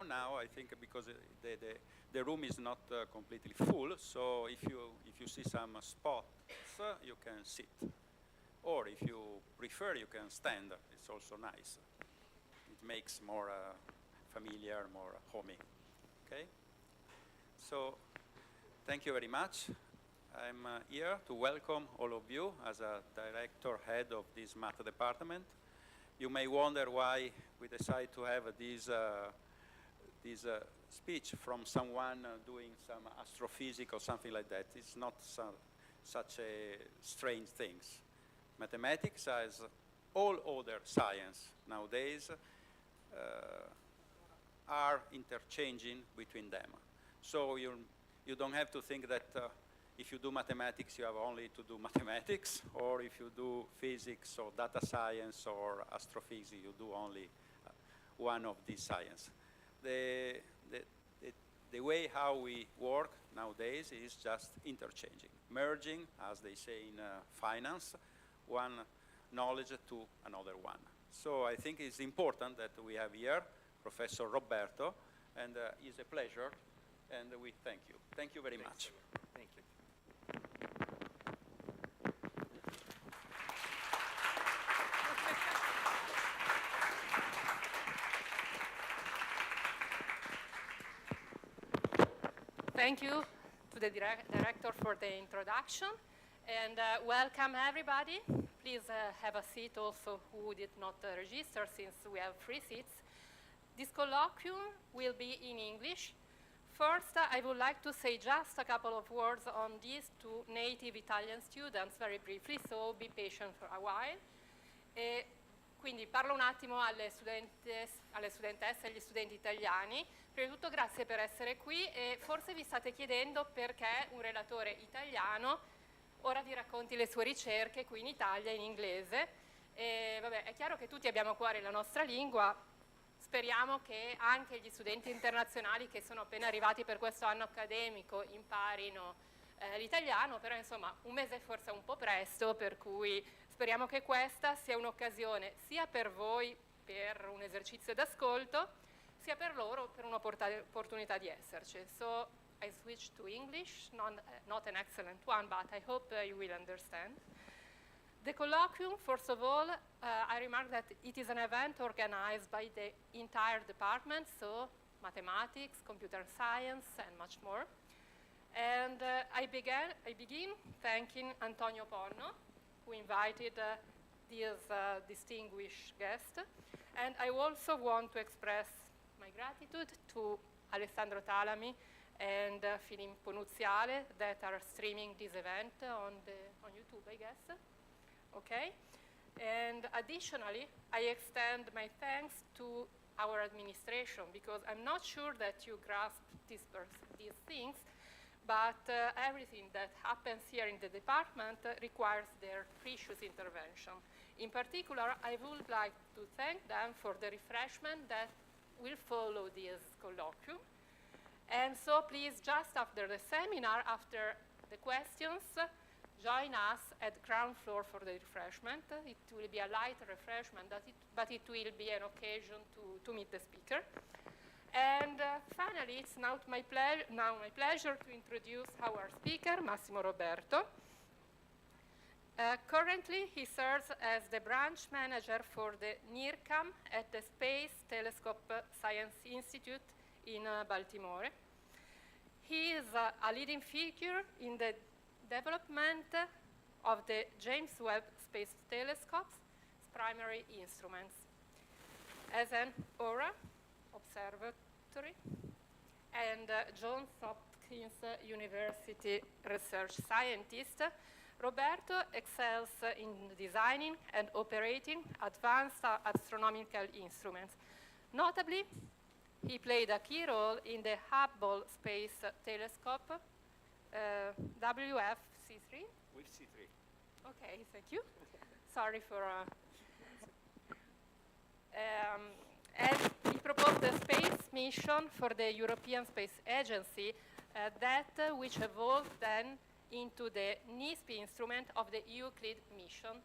welcome now, I think, because the room is not completely full, so if you see some spots, you can sit. Or if you prefer, you can stand. It's also nice. It makes more familiar, more homey. Okay? So, thank you very much. I'm here to welcome all of you as a director head of this math department. You may wonder why we decided to have this speech from someone doing some astrophysics or something like that. It's not such a strange thing. Mathematics, as all other science nowadays, are interchanging between them. So you don't have to think that if you do mathematics, you have only to do mathematics, or if you do physics or data science or astrophysics, you do only one of these sciences. The way how we work nowadays is just interchanging, merging, as they say in finance, one knowledge to another one. So I think it's important that we have here Professor Roberto, and it's a pleasure, and we thank you. Thank you very much. Thank you. Thank you to the director for the introduction, and welcome everybody. Please have a seat also who did not register, since we have 3 seats. This colloquium will be in English. First, I would like to say just a couple of words on these 2 native Italian students, very briefly, so be patient for a while. Quindi parlo un attimo alle studentesse e agli studenti italiani. Prima di tutto grazie per essere qui, e forse vi state chiedendo perché un relatore italiano ora vi racconti le sue ricerche qui in Italia in inglese. Vabbè, è chiaro che tutti abbiamo a cuore la nostra lingua. Speriamo che anche gli studenti internazionali che sono appena arrivati per questo anno accademico imparino l'italiano, però insomma un mese è forse un po' presto, per cui speriamo che questa sia un'occasione sia per voi per un esercizio d'ascolto, sia per loro per un'opportunità di esserci. So I switch to English, not an excellent one, but I hope you will understand. The colloquium, first of all, I remark that it is an event organized by the entire department, so mathematics, computer science, and much more. And I begin thanking Antonio Ponno, who invited this distinguished guest. And I also want to express my gratitude to Alessandro Talami and Filippo Nuziale that are streaming this event on YouTube, I guess. Okay. And additionally, I extend my thanks to our administration, because I'm not sure that you grasp these things, but everything that happens here in the department requires their precious intervention. In particular, I would like to thank them for the refreshment that will follow this colloquium. And so please, just after the seminar, after the questions, join us at the ground floor for the refreshment. It will be a light refreshment, but it will be an occasion to meet the speaker. And finally, it's now my pleasure to introduce our speaker, Massimo Roberto. Currently, he serves as the branch manager for the NIRCam at the Space Telescope Science Institute in Baltimore. He is a leading figure in the development of the James Webb Space Telescope's primary instruments. As an Aura Observatory and Johns Hopkins University research scientist, Roberto excels in designing and operating advanced astronomical instruments. Notably, he played a key role in the Hubble Space Telescope, WFC3? With C3. Okay, thank you. Sorry for... and he proposed a space mission for the European Space Agency, which evolved then into the NISP instrument of the Euclid mission.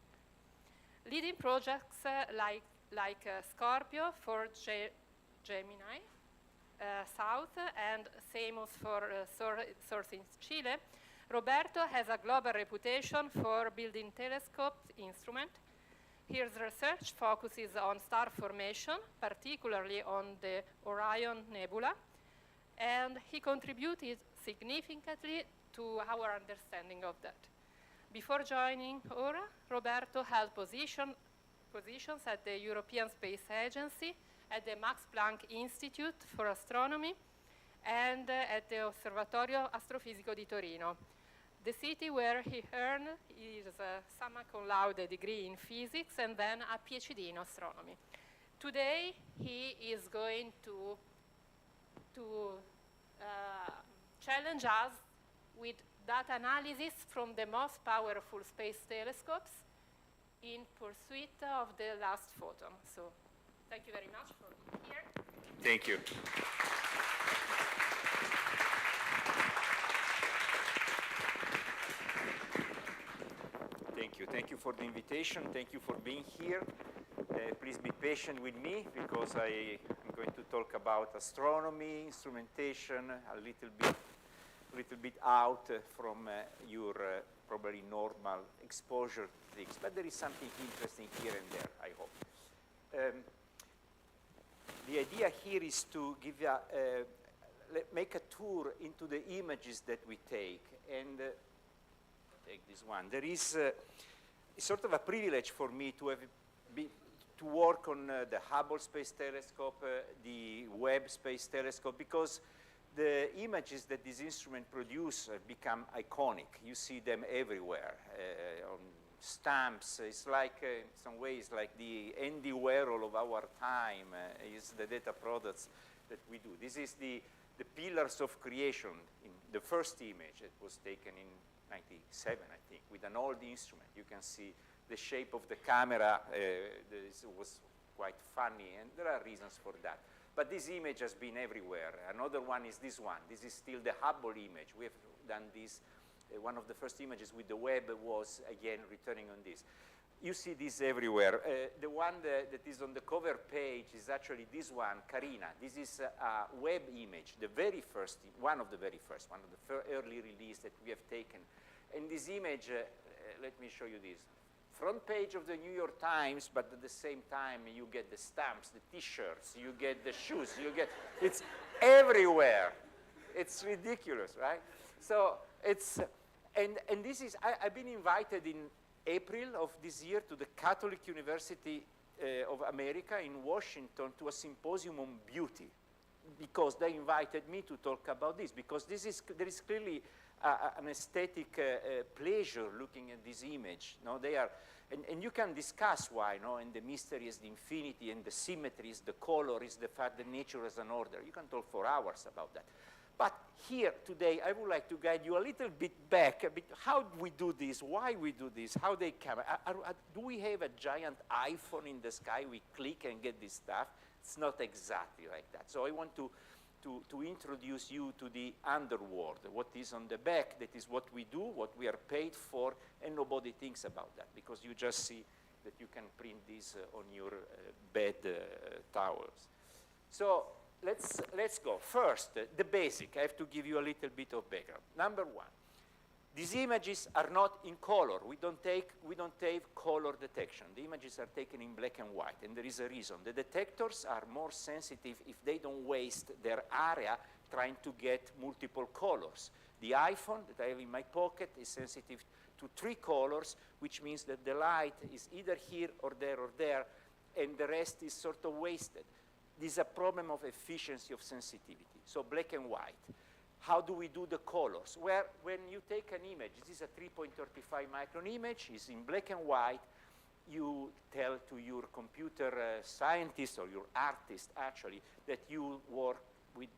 Leading projects like Scorpio for Gemini, south and famous for source in Chile, Roberto has a global reputation for building telescope instruments. His research focuses on star formation, particularly on the Orion Nebula, and he contributed significantly to our understanding of that. Before joining ORA, Roberto held positions at the European Space Agency, at the Max Planck Institute for Astronomy, and at the Osservatorio Astrofisico di Torino, the city where he earned his summa cum laude degree in physics and then a PhD in astronomy. Today, he is going to challenge us with data analysis from the most powerful space telescopes in pursuit of the last photon. So, thank you very much for being here. Thank you. Thank you. Thank you for the invitation. Thank you for being here. Please be patient with me because I am going to talk about astronomy, instrumentation, a little bit out from your probably normal exposure to things. But there is something interesting here and there, I hope. The idea here is to give make a tour into the images that we take. And take this one. There is sort of a privilege for me to have to work on the Hubble Space Telescope, the Webb Space Telescope, because the images that this instrument produce become iconic. You see them everywhere on stamps. It's like, in some ways, like the Andy Warhol of our time is the data products that we do. This is the pillars of creation. In the first image that was taken in 97, I think, with an old instrument. You can see the shape of the camera. This was quite funny, and there are reasons for that. But this image has been everywhere. Another one is this one. This is still the Hubble image. We have done this. One of the first images with the Webb was, again, returning on this. You see this everywhere. The one that is on the cover page is actually this one, Carina. This is a Webb image, the very first, one of the early release that we have taken. And this image, let me show you this. Front page of the New York Times, but at the same time, you get the stamps, the T-shirts, you get the shoes, it's everywhere. It's ridiculous, right? So it's, and this is, I've been invited in April of this year to the Catholic University of America in Washington to a symposium on beauty, because they invited me to talk about this, because there is clearly an aesthetic pleasure looking at this image. No, they are, and you can discuss why, no, and the mystery is the infinity, and the symmetry is the color, is the fact that nature has an order. You can talk for hours about that. But here today, I would like to guide you a little bit back, how we do this, why we do this, how they come. Do we have a giant iPhone in the sky? We click and get this stuff. It's not exactly like that. So I want to introduce you to the underworld, what is on the back, that is what we do, what we are paid for, and nobody thinks about that, because you just see that you can print this on your bed towels. So let's go. First, the basic. I have to give you a little bit of background. Number one, these images are not in color. We don't have color detection. The images are taken in black and white, and there is a reason. The detectors are more sensitive if they don't waste their area trying to get multiple colors. The iPhone that I have in my pocket is sensitive to 3 colors, which means that the light is either here or there, and the rest is sort of wasted. This is a problem of efficiency of sensitivity, so black and white. How do we do the colors? Where, when you take an image, this is a 3.35 micron image, it's in black and white, you tell to your computer scientist or your artist, actually, that you work with,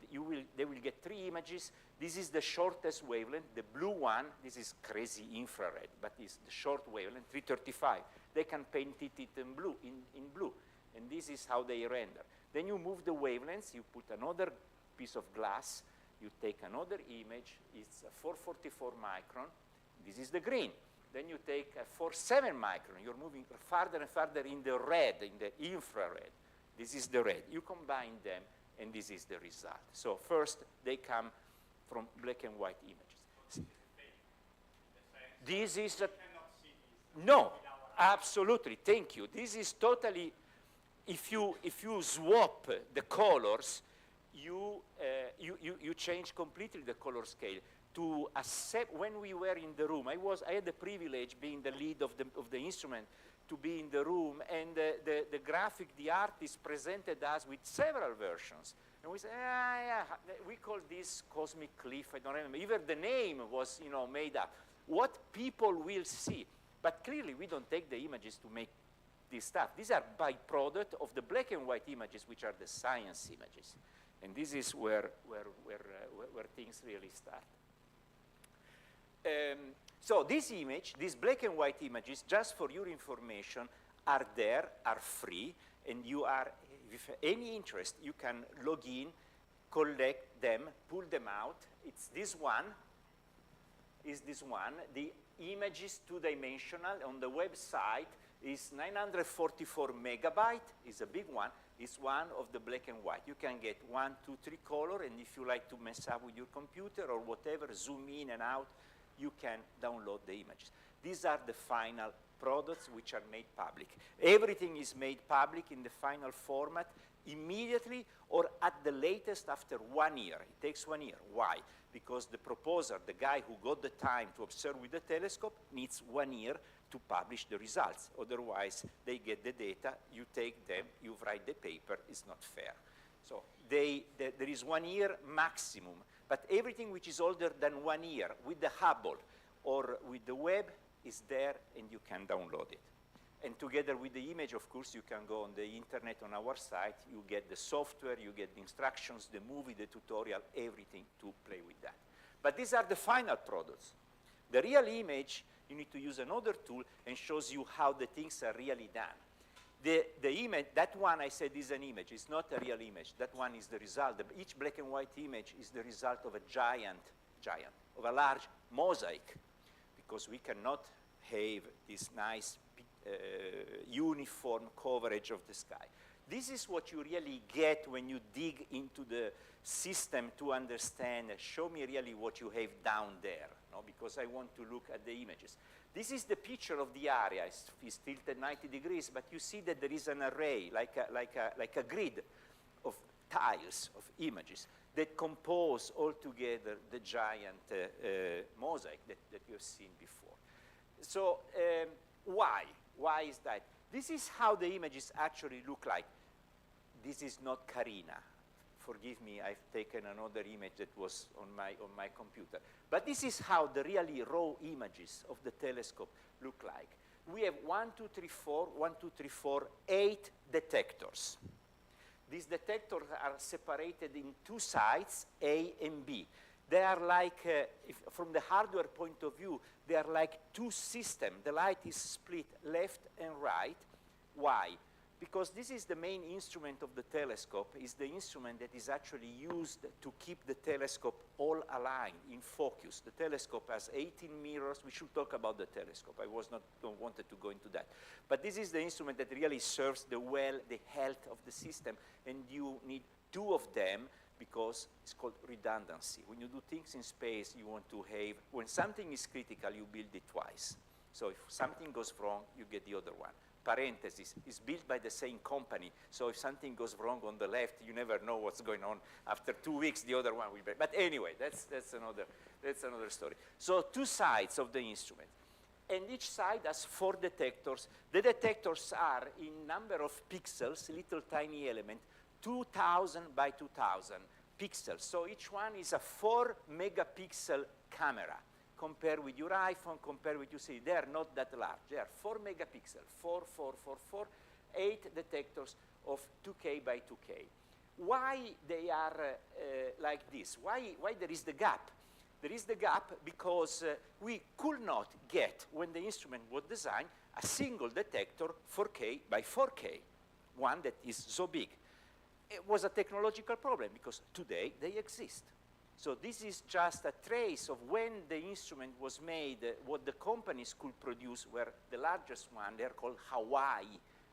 they will get 3 images. This is the shortest wavelength, the blue one. This is crazy infrared, but it's the short wavelength, 335. They can paint it in blue, and this is how they render. Then you move the wavelengths, you put another piece of glass, you take another image, it's a 444 micron, this is the green. Then you take a 47 micron, you're moving farther and farther in the red, in the infrared. This is the red. You combine them, and this is the result. So first, they come from black and white images. This is no, absolutely. Thank you. This is totally. If you swap the colors, you change completely the color scale. To accept, when we were in the room, I had the privilege, being the lead of the instrument, to be in the room, and the graphic, the artist presented us with several versions. And we said, yeah, we call this cosmic cliff, I don't remember. Even the name was, made up. What people will see. But clearly, we don't take the images to make this stuff. These are byproduct of the black and white images, which are the science images. And this is where things really start. So this image, these black and white images, just for your information, are there, are free, and you are, if any interest, you can log in, collect them, pull them out. It's this one. The image is two-dimensional. On the website is 944 megabyte, is a big one. It's one of the black and white. You can get 1, 2, 3 color, and if you like to mess up with your computer or whatever, zoom in and out, you can download the images. These are the final products which are made public. Everything is made public in the final format immediately or at the latest after 1 year. It takes 1 year. Why? Because the proposer, the guy who got the time to observe with the telescope, needs 1 year to publish the results. Otherwise, they get the data, you take them, you write the paper. It's not fair. So there is 1 year maximum. But everything which is older than 1 year with the Hubble or with the web is there, and you can download it. And together with the image, of course, you can go on the internet on our site. You get the software, you get the instructions, the movie, the tutorial, everything to play with that. But these are the final products. The real image, you need to use another tool and shows you how the things are really done. The image, that one I said is an image. It's not a real image. That one is the result. Each black and white image is the result of a large mosaic, because we cannot have this nice uniform coverage of the sky. This is what you really get when you dig into the system to understand, show me really what you have down there, no? Because I want to look at the images. This is the picture of the area. It's tilted 90 degrees, but you see that there is an array, like a grid of tiles, of images, that compose all together the giant mosaic that you have seen before. So why? Why is that? This is how the images actually look like. This is not Carina. Forgive me, I've taken another image that was on my computer. But this is how the really raw images of the telescope look like. We have 8 detectors. These detectors are separated in 2 sides, A and B. They are like, from the hardware point of view, they are like 2 systems. The light is split left and right. Why? Because this is the main instrument of the telescope, is the instrument that is actually used to keep the telescope all aligned, in focus. The telescope has 18 mirrors. We should talk about the telescope. I don't wanted to go into that. But this is the instrument that really serves the health of the system, and you need 2 of them because it's called redundancy. When you do things in space, you want to have, when something is critical, you build it twice. So if something goes wrong, you get the other one. Parenthesis, is built by the same company, so if something goes wrong on the left, you never know what's going on. After 2 weeks, the other one will be. But anyway, that's another story. So 2 sides of the instrument, and each side has 4 detectors. The detectors are in number of pixels, little tiny element, 2,000 by 2,000 pixels. So each one is a 4 megapixel camera. Compare with your iPhone, compare with your CD. They are not that large. They are 4 megapixels, 4, 4, 4, 4, 8 detectors of 2K by 2K. Why they are like this? Why there is the gap? There is the gap because we could not get, when the instrument was designed, a single detector 4K by 4K, one that is so big. It was a technological problem because today they exist. So this is just a trace of when the instrument was made, what the companies could produce, where the largest one, they're called Hawaii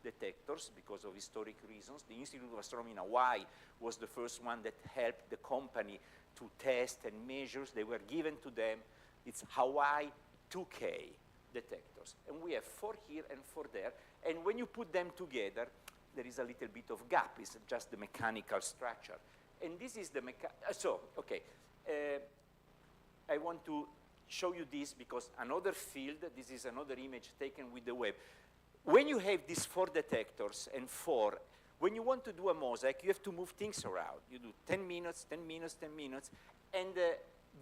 detectors because of historic reasons. The Institute of Astronomy in Hawaii was the first one that helped the company to test and measure. They were given to them. It's Hawaii 2K detectors. And we have 4 here and 4 there. And when you put them together, there is a little bit of gap. It's just the mechanical structure. And this is the I want to show you this because another field, this is another image taken with the web. When you have these 4 detectors and 4, when you want to do a mosaic, you have to move things around. You do 10 minutes, 10 minutes, 10 minutes. And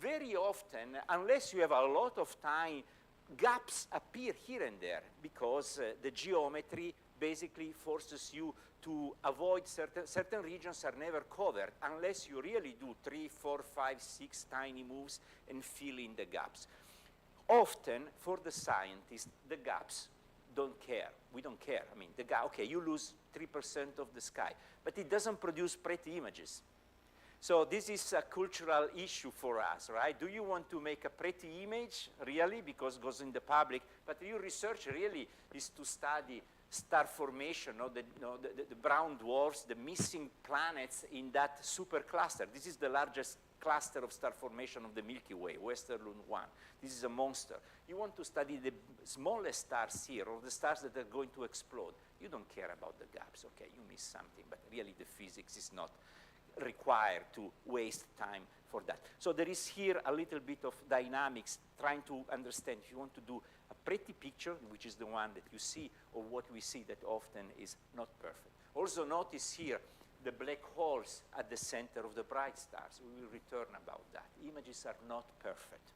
very often, unless you have a lot of time, gaps appear here and there because the geometry basically forces you to avoid certain regions are never covered unless you really do 3, 4, 5, 6 tiny moves and fill in the gaps. Often, for the scientists, the gaps don't care. We don't care. I mean, the gap, okay, you lose 3% of the sky, but it doesn't produce pretty images. So this is a cultural issue for us, right? Do you want to make a pretty image, really, because it goes in the public? But your research really is to study star formation, the brown dwarfs, the missing planets in that supercluster. This is the largest cluster of star formation of the Milky Way, Westerlund 1. This is a monster. You want to study the smallest stars here, or the stars that are going to explode. You don't care about the gaps, okay? You miss something, but really the physics is not required to waste time for that. So there is here a little bit of dynamics, trying to understand if you want to do a pretty picture, which is the one that you see, or what we see that often is not perfect. Also notice here the black holes at the center of the bright stars. We will return about that. Images are not perfect.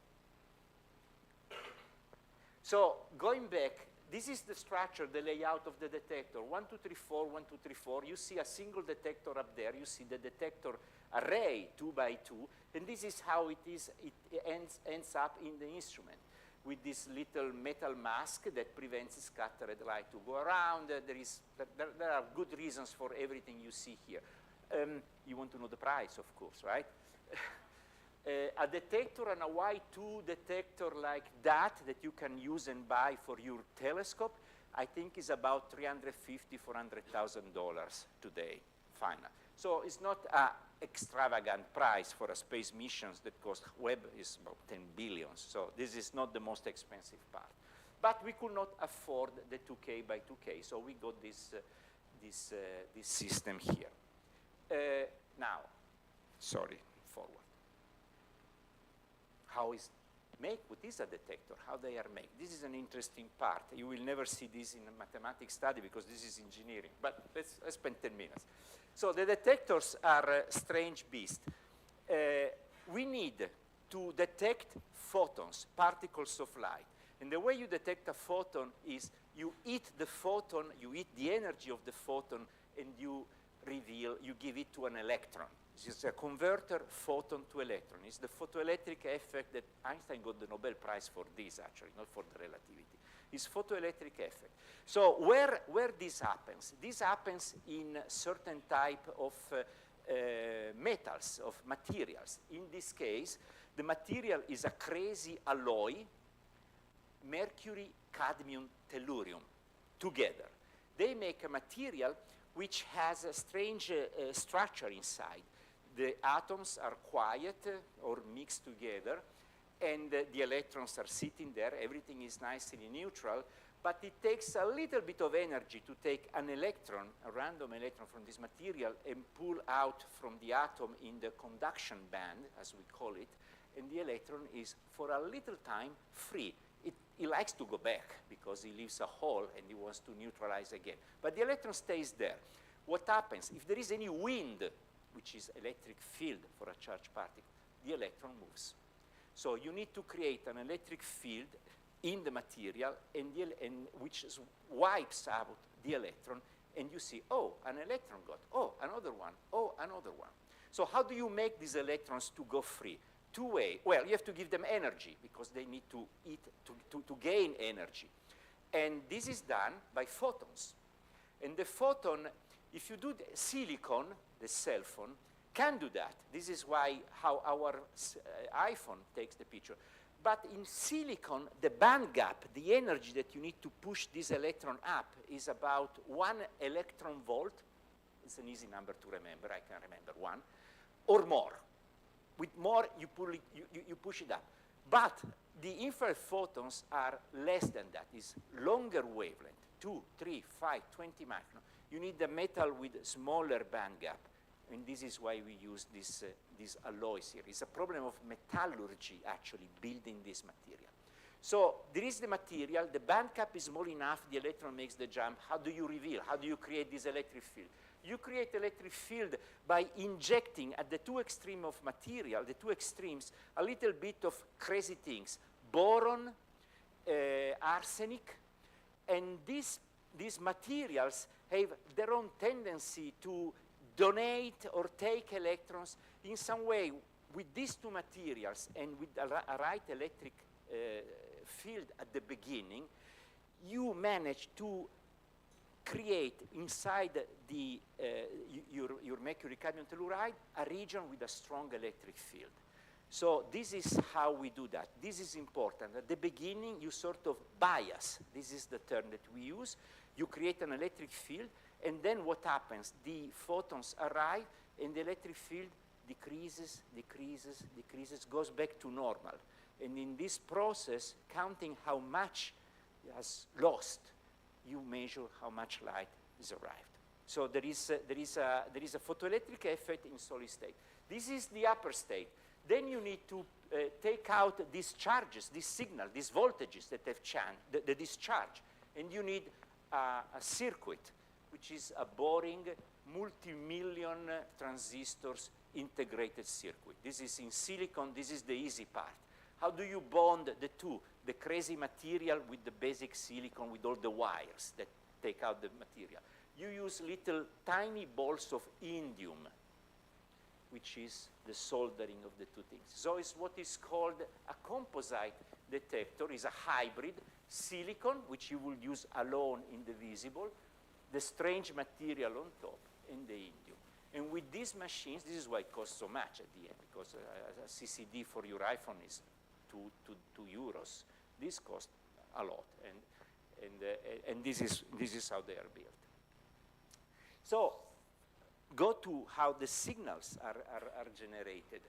So going back, this is the structure, the layout of the detector. 1, 2, 3, 4, 1, 2, 3, 4. You see a single detector up there. You see the detector array 2 by 2. And this is how it is. It ends up in the instrument with this little metal mask that prevents scattered light to go around. There are good reasons for everything you see here. You want to know the price, of course, right? A detector, an Hawaii 2 detector like that you can use and buy for your telescope, I think is about $350,000, $400,000 today, final. So it's not an extravagant price for a space missions that cost, Webb is about 10 billion, so this is not the most expensive part. But we could not afford the 2K by 2K, so we got this system here. Now, sorry, forward. What is a detector? How they are made? This is an interesting part. You will never see this in a mathematics study because this is engineering, but let's spend 10 minutes. So the detectors are strange beasts. We need to detect photons, particles of light. And the way you detect a photon is you eat the photon, you eat the energy of the photon, and you give it to an electron. This is a converter photon to electron. It's the photoelectric effect that Einstein got the Nobel Prize for this, actually, not for the relativity. It's photoelectric effect. So where this happens in certain type of metals, of materials. In this case, the material is a crazy alloy, mercury, cadmium, tellurium, together. They make a material which has a strange structure inside. The atoms are quiet or mixed together, and the electrons are sitting there. Everything is nicely neutral, but it takes a little bit of energy to take an electron, a random electron from this material, and pull out from the atom in the conduction band, as we call it, and the electron is, for a little time, free. He likes to go back because he leaves a hole and he wants to neutralize again. But the electron stays there. What happens? If there is any wind, which is electric field for a charged particle, the electron moves. So you need to create an electric field in the material which wipes out the electron, and you see, oh, an electron got, oh, another one, oh, another one. So how do you make these electrons to go free? 2 ways. Well, you have to give them energy because they need to eat, to gain energy. And this is done by photons. And the photon, if you do the silicon, the cell phone, can do that. This is how our iPhone takes the picture. But in silicon, the band gap, the energy that you need to push this electron up is about 1 electron volt. It's an easy number to remember. I can remember 1, or more. With more, you push it up. But the infrared photons are less than that. It's longer wavelength, 2, 3, 5, 20 micron. You need the metal with smaller band gap. And this is why we use these alloys here. It's a problem of metallurgy, actually, building this material. So there is the material. The band gap is small enough. The electron makes the jump. How do you reveal? How do you create this electric field? You create electric field by injecting at the two extremes of material, the two extremes, a little bit of crazy things. Boron, arsenic, and these materials have their own tendency to donate or take electrons in some way. With these two materials and with a right electric field at the beginning, you manage to create inside your mercury cadmium telluride a region with a strong electric field. So this is how we do that. This is important. At the beginning, you sort of bias. This is the term that we use. You create an electric field, and then what happens? The photons arrive, and the electric field decreases, decreases, decreases, goes back to normal. And in this process, counting how much has lost, you measure how much light is arrived. So there is a photoelectric effect in solid state. This is the upper state. Then you need to take out these charges, these signals, these voltages that have the discharge. And you need a circuit, which is a boring multi-million transistors integrated circuit. This is in silicon. This is the easy part. How do you bond the two, the crazy material with the basic silicon with all the wires that take out the material? You use little tiny balls of indium, which is the soldering of the two things. So it's what is called a composite detector. It's a hybrid silicon, which you will use alone in the visible, the strange material on top, and the indium. And with these machines, this is why it costs so much at the end, because a CCD for your iPhone is 2 euros. This costs a lot, and this is how they are built. So go to how the signals are generated.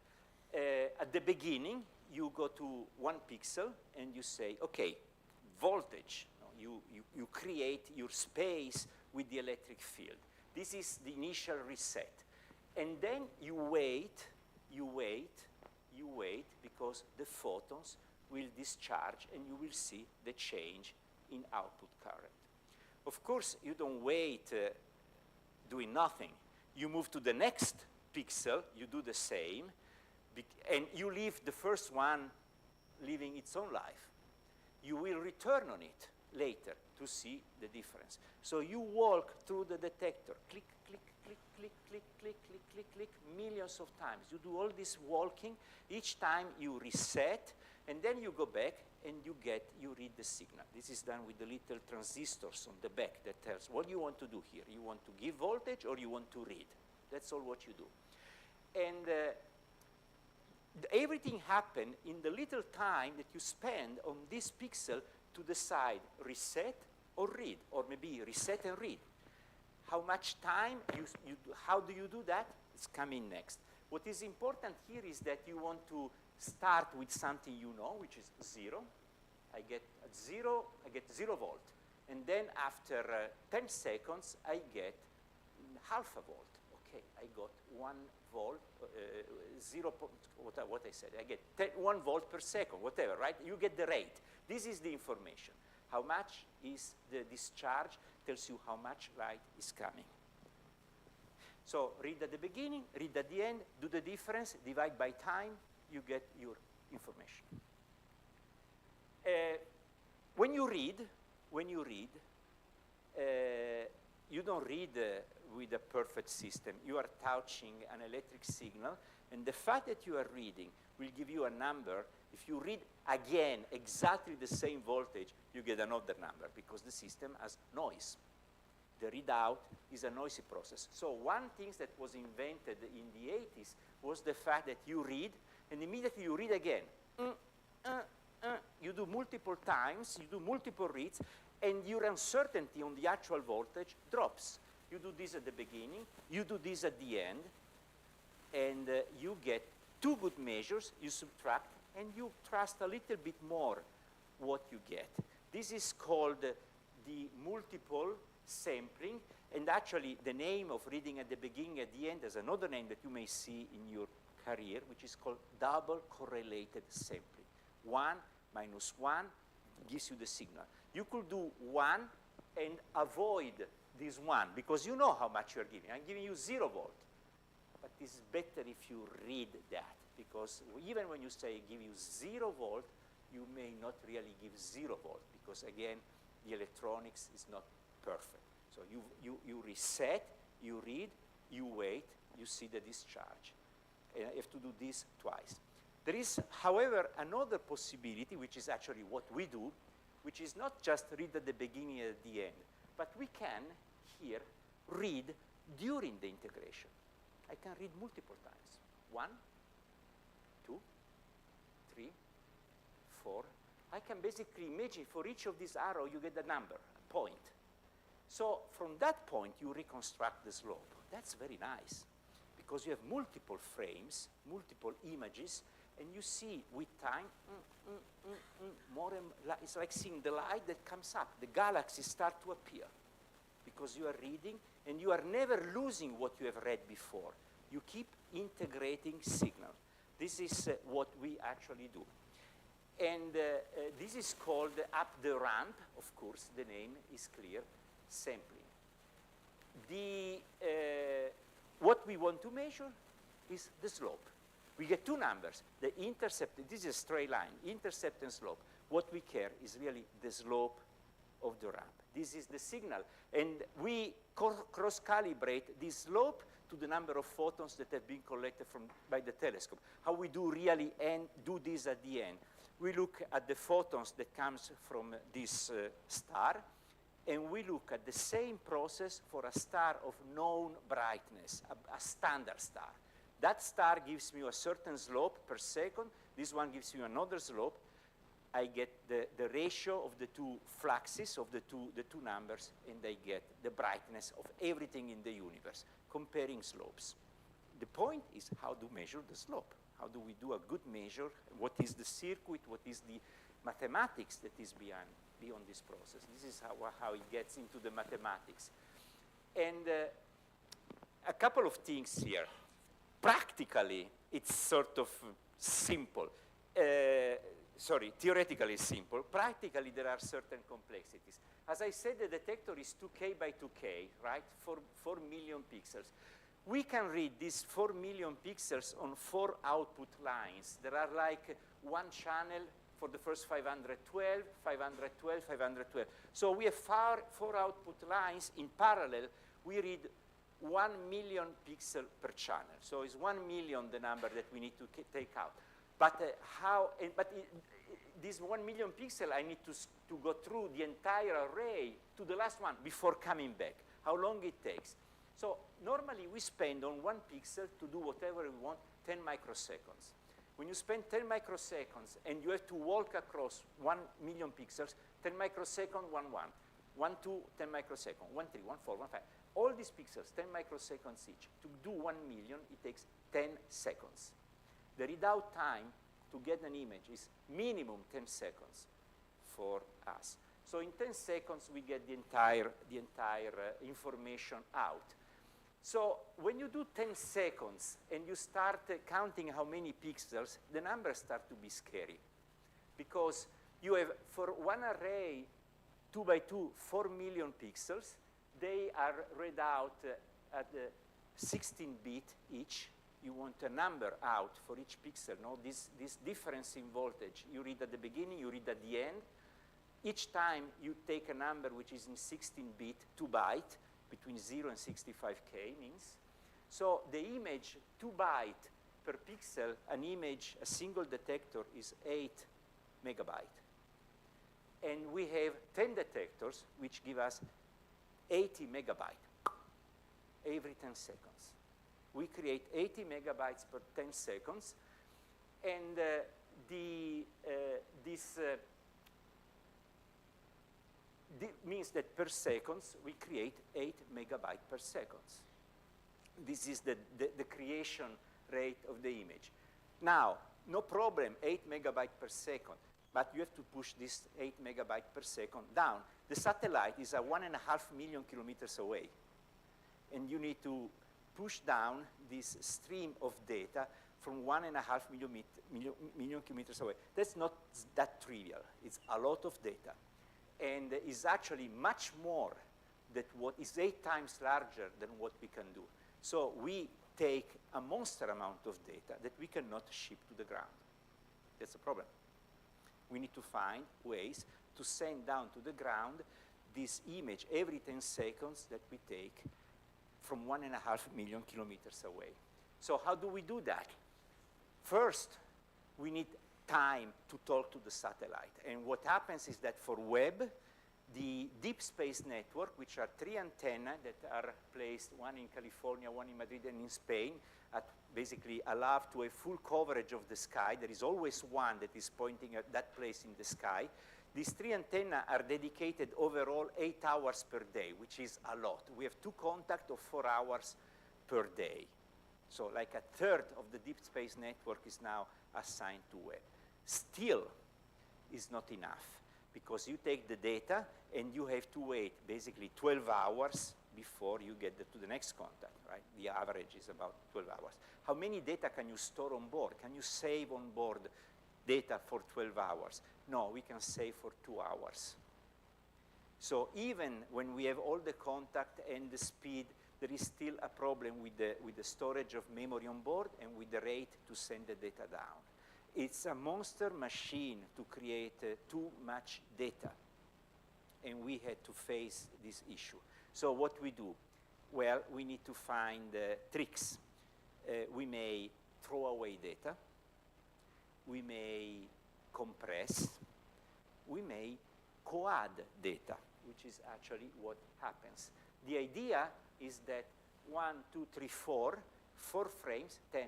At the beginning, you go to 1 pixel, and you say, OK, voltage. You create your space with the electric field. This is the initial reset. And then you wait, because the photons will discharge, and you will see the change in output current. Of course, you don't wait doing nothing. You move to the next pixel, you do the same, and you leave the first one living its own life. You will return on it later to see the difference. So you walk through the detector, click, click, click, click, click, click, click, click, click, millions of times. You do all this walking. Each time you reset, and then you go back, and you read the signal. This is done with the little transistors on the back that tells what you want to do here. You want to give voltage, or you want to read. That's all what you do. And everything happens in the little time that you spend on this pixel to decide reset or read, or maybe reset and read. How much time, how do you do that? It's coming next. What is important here is that you want to start with something you know, which is 0. I get 0 volt. And then after 10 seconds, I get half a volt. OK, I got 1 volt, what I said. I get 1 volt per second, whatever, right? You get the rate. This is the information. How much is the discharge tells you how much light is coming. So read at the beginning, read at the end, do the difference, divide by time, you get your information. When you read, you don't read with a perfect system. You are touching an electric signal, and the fact that you are reading will give you a number. If you read again exactly the same voltage, you get another number, because the system has noise. The readout is a noisy process. So one thing that was invented in the 80s was the fact that you read, and immediately you read again. you do multiple times, you do multiple reads, and your uncertainty on the actual voltage drops. You do this at the beginning, you do this at the end, and you get two good measures, you subtract, and you trust a little bit more what you get. This is called the multiple sampling, and actually the name of reading at the beginning, at the end, has another name that you may see in your career, which is called double correlated sampling. 1 minus 1 gives you the signal. You could do 1 and avoid this 1, because you know how much you're giving. I'm giving you 0 volt. But it's better if you read that, because even when you say give you 0 volt, you may not really give 0 volt, because again, the electronics is not perfect. So you reset, you read, you wait, you see the discharge. And you have to do this twice. There is, however, another possibility, which is actually what we do, which is not just read at the beginning and at the end, but we can here read during the integration. I can read multiple times. 1, 2, 3, 4. I can basically imagine for each of these arrows you get a number, a point. So from that point you reconstruct the slope. That's very nice, because you have multiple frames, multiple images, and you see with time, more and it's like seeing the light that comes up. The galaxies start to appear, because you are reading, and you are never losing what you have read before. You keep integrating signal. This is what we actually do. And this is called up the ramp, of course, the name is clear, sampling. What we want to measure is the slope. We get two numbers, the intercept, this is a straight line, intercept and slope. What we care is really the slope of the ramp. This is the signal. And we cross-calibrate this slope to the number of photons that have been collected by the telescope. How we do really do this at the end. We look at the photons that comes from this star, and we look at the same process for a star of known brightness, a standard star. That star gives me a certain slope per second. This one gives you another slope. I get the ratio of the two fluxes of the two numbers, and I get the brightness of everything in the universe, comparing slopes. The point is how to measure the slope. How do we do a good measure? What is the circuit? What is the mathematics that is beyond this process? This is how it gets into the mathematics. And a couple of things here. Practically, it's sort of simple. Theoretically simple. Practically, there are certain complexities. As I said, the detector is 2K by 2K, right? 4 million pixels. We can read these 4 million pixels on 4 output lines. There are like one channel for the first 512, 512, 512. So we have 4 output lines in parallel. We read 1 million pixel per channel. So it's 1 million the number that we need to take out. But this 1 million pixel, I need to go through the entire array to the last one before coming back. How long it takes? So normally we spend on 1 pixel to do whatever we want 10 microseconds. When you spend 10 microseconds and you have to walk across 1 million pixels, 10 microseconds, 1, 1. 1, 2, 10 microseconds, 1, 3, 1, 4, 1, 5. All these pixels, 10 microseconds each. To do 1 million, it takes 10 seconds. The readout time to get an image is minimum 10 seconds for us. So in 10 seconds, we get the entire information out. So when you do 10 seconds and you start counting how many pixels, the numbers start to be scary. Because you have, for one array, 2 by 2, 4 million pixels. They are read out at 16-bit each. You want a number out for each pixel. No, this difference in voltage, you read at the beginning, you read at the end. Each time you take a number which is in 16-bit, 2 byte, between 0 and 65K means. So the image, 2 byte per pixel, an image, a single detector is 8 megabyte. And we have 10 detectors which give us 80 megabyte every 10 seconds. We create 80 megabytes per 10 seconds. And this means that per seconds we create 8 megabytes per second. This is the creation rate of the image. Now, no problem, 8 megabytes per second, but you have to push this 8 megabytes per second down. The satellite is 1.5 million kilometers away, and you need to push down this stream of data from 1.5 million kilometers away. That's not that trivial. It's a lot of data, and is actually much more than what is 8 times larger than what we can do. So we take a monster amount of data that we cannot ship to the ground. That's a problem. We need to find ways to send down to the ground this image every 10 seconds that we take from 1.5 million kilometers away. So how do we do that? First, we need time to talk to the satellite. And what happens is that for web, the deep space network, which are 3 antennas that are placed, one in California, one in Madrid, and in Spain, basically allow to a full coverage of the sky. There is always one that is pointing at that place in the sky. These 3 antennas are dedicated overall 8 hours per day, which is a lot. We have 2 contacts of 4 hours per day. So like a third of the deep space network is now assigned to web. Still is not enough, because you take the data and you have to wait basically 12 hours before you get to the next contact, right? The average is about 12 hours. How many data can you store on board? Can you save on board data for 12 hours? No, we can save for 2 hours. So even when we have all the contact and the speed, there is still a problem with the storage of memory on board and with the rate to send the data down. It's a monster machine to create too much data, and we had to face this issue. So what we do? Well, we need to find tricks. We may throw away data. We may compress. We may co-add data, which is actually what happens. The idea is that 1, 2, 3, 4 frames, 10,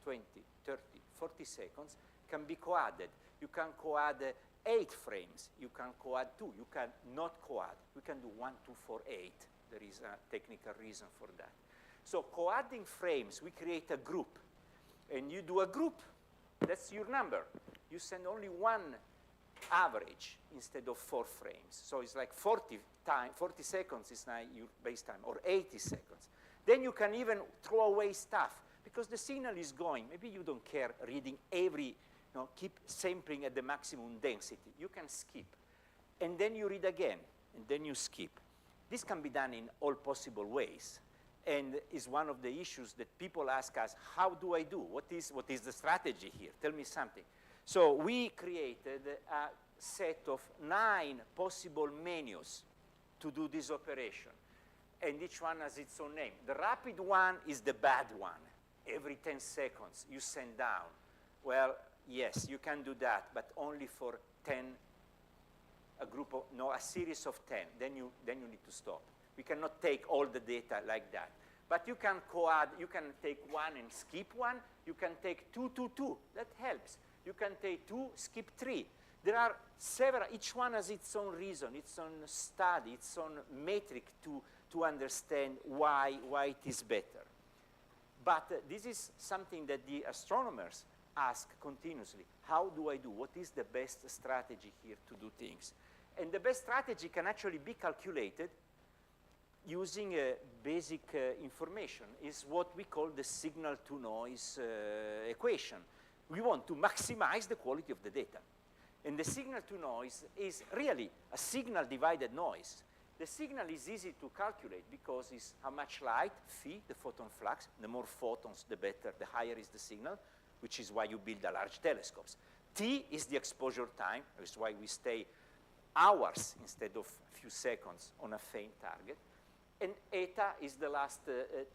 20, 30, 40 seconds, can be co-added. You can co-add 8 frames. You can co-add 2. You can not co-add. We can do 1, 2, 4, 8. There is a technical reason for that. So co-adding frames, we create a group. And you do a group. That's your number. You send only 1 average instead of 4 frames. So it's like 40 seconds is now your base time, or 80 seconds. Then you can even throw away stuff, because the signal is going. Maybe you don't care reading every, keep sampling at the maximum density. You can skip. And then you read again, and then you skip. This can be done in all possible ways, and is one of the issues that people ask us, how do I do? What is the strategy here? Tell me something. So we created a set of 9 possible menus to do this operation, and each one has its own name. The rapid one is the bad one. Every 10 seconds you send down. Well, yes, you can do that, but only for 10, a series of 10. Then you need to stop. We cannot take all the data like that. But you can co-add, you can take 1 and skip 1. You can take 2, 2, 2. That helps. You can take 2, skip 3. There are several, each one has its own reason, its own study, its own metric to understand why it is better. But this is something that the astronomers ask continuously. How do I do? What is the best strategy here to do things? And the best strategy can actually be calculated using basic information. Is what we call the signal-to-noise equation. We want to maximize the quality of the data. And the signal-to-noise is really a signal-divided noise. The signal is easy to calculate because it's how much light, phi, the photon flux. The more photons, the better, the higher is the signal, which is why you build a large telescopes. T is the exposure time, which is why we stay hours instead of a few seconds on a faint target. And eta is the last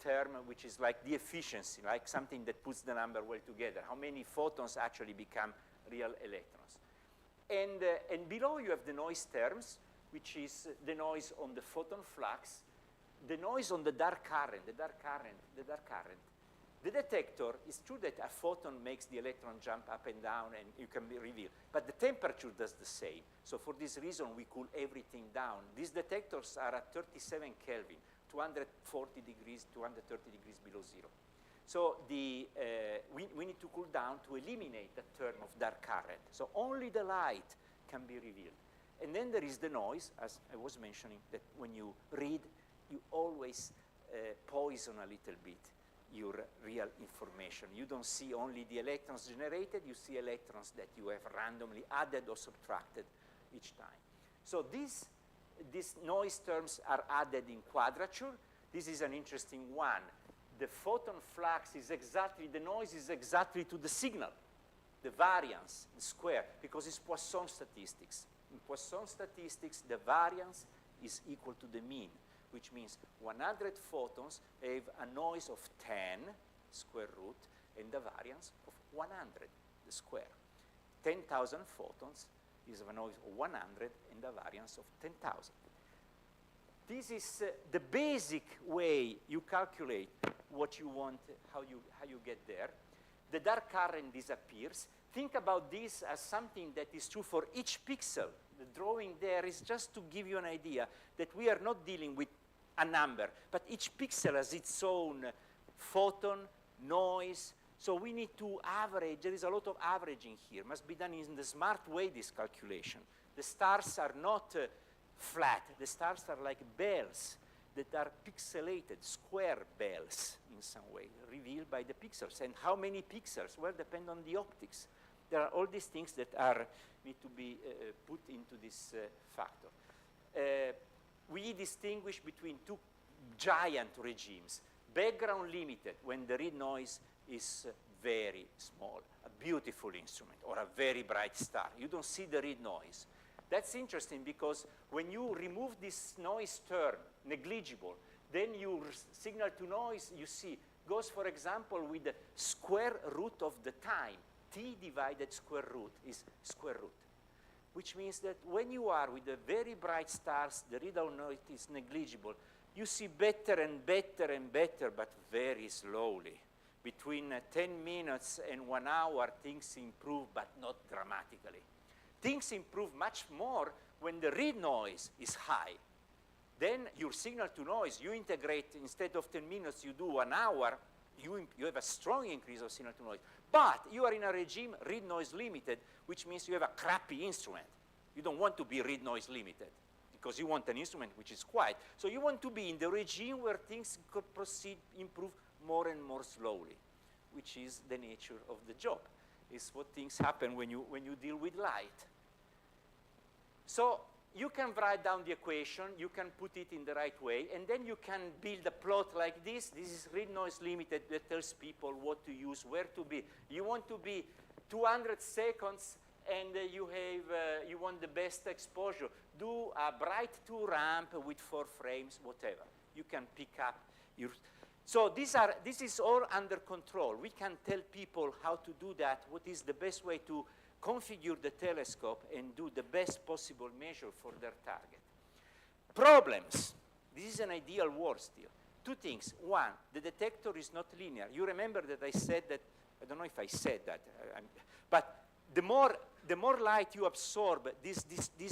term, which is like the efficiency, like something that puts the number well together, how many photons actually become real electrons. And below you have the noise terms, which is the noise on the photon flux, the noise on the dark current. The dark current The detector, it's true that a photon makes the electron jump up and down and you can be revealed, but the temperature does the same. So for this reason, we cool everything down. These detectors are at 37 Kelvin, 240 degrees, 230 degrees below zero. So we need to cool down to eliminate the term of dark current. So only the light can be revealed. And then there is the noise, as I was mentioning, that when you read, you always poison a little bit your real information. You don't see only the electrons generated, you see electrons that you have randomly added or subtracted each time. So these noise terms are added in quadrature. This is an interesting one. The photon flux is exactly, the noise is exactly to the signal, the variance, the square, because it's Poisson statistics. In Poisson statistics, the variance is equal to the mean, which means 100 photons have a noise of 10 square root and the variance of 100, the square. 10,000 photons is a noise of 100 and the variance of 10,000. This is the basic way you calculate what you want, how you get there. The dark current disappears. Think about this as something that is true for each pixel. The drawing there is just to give you an idea that we are not dealing with a number, but each pixel has its own photon, noise. So we need to average. There is a lot of averaging here. Must be done in the smart way, this calculation. The stars are not flat. The stars are like bells that are pixelated, square bells in some way, revealed by the pixels. And how many pixels? Well, depend on the optics. There are all these things that need to be put into this factor. We distinguish between two giant regimes. Background limited, when the read noise is very small, a beautiful instrument, or a very bright star. You don't see the read noise. That's interesting because when you remove this noise term, negligible, then your signal to noise, you see, goes, for example, with the square root of the time. T divided square root is square root, which means that when you are with the very bright stars, the readout noise is negligible. You see better and better and better, but very slowly. Between 10 minutes and 1 hour, things improve, but not dramatically. Things improve much more when the read noise is high. Then your signal to noise, you integrate, instead of 10 minutes, you do 1 hour, you have a strong increase of signal to noise. But you are in a regime read noise limited, which means you have a crappy instrument. You don't want to be read noise limited because you want an instrument which is quiet. So you want to be in the regime where things could proceed, improve more and more slowly, which is the nature of the job. It's what things happen when you deal with light. So you can write down the equation, you can put it in the right way, and then you can build a plot like this. This is read noise limited that tells people what to use, where to be. You want to be 200 seconds and you want the best exposure. Do a bright 2 ramp with 4 frames, whatever. You can pick up your... So this is all under control. We can tell people how to do that, what is the best way to configure the telescope and do the best possible measure for their target. Problems. This is an ideal world still. 2 things. 1, the detector is not linear. You remember that I said that, I don't know if I said that, but the more light you absorb, this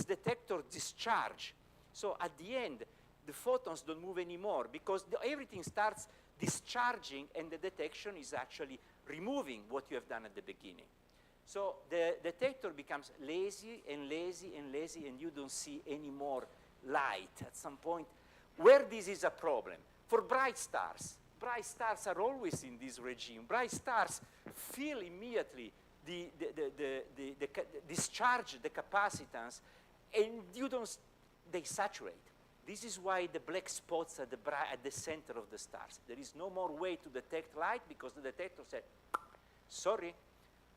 detector discharge. So at the end, the photons don't move anymore because everything starts discharging and the detection is actually removing what you have done at the beginning. So the detector becomes lazy and lazy and lazy and you don't see any more light at some point. Where this is a problem? For bright stars are always in this regime. Bright stars feel immediately discharge the capacitance and they saturate. This is why the black spots are at the center of the stars. There is no more way to detect light because the detector said, sorry,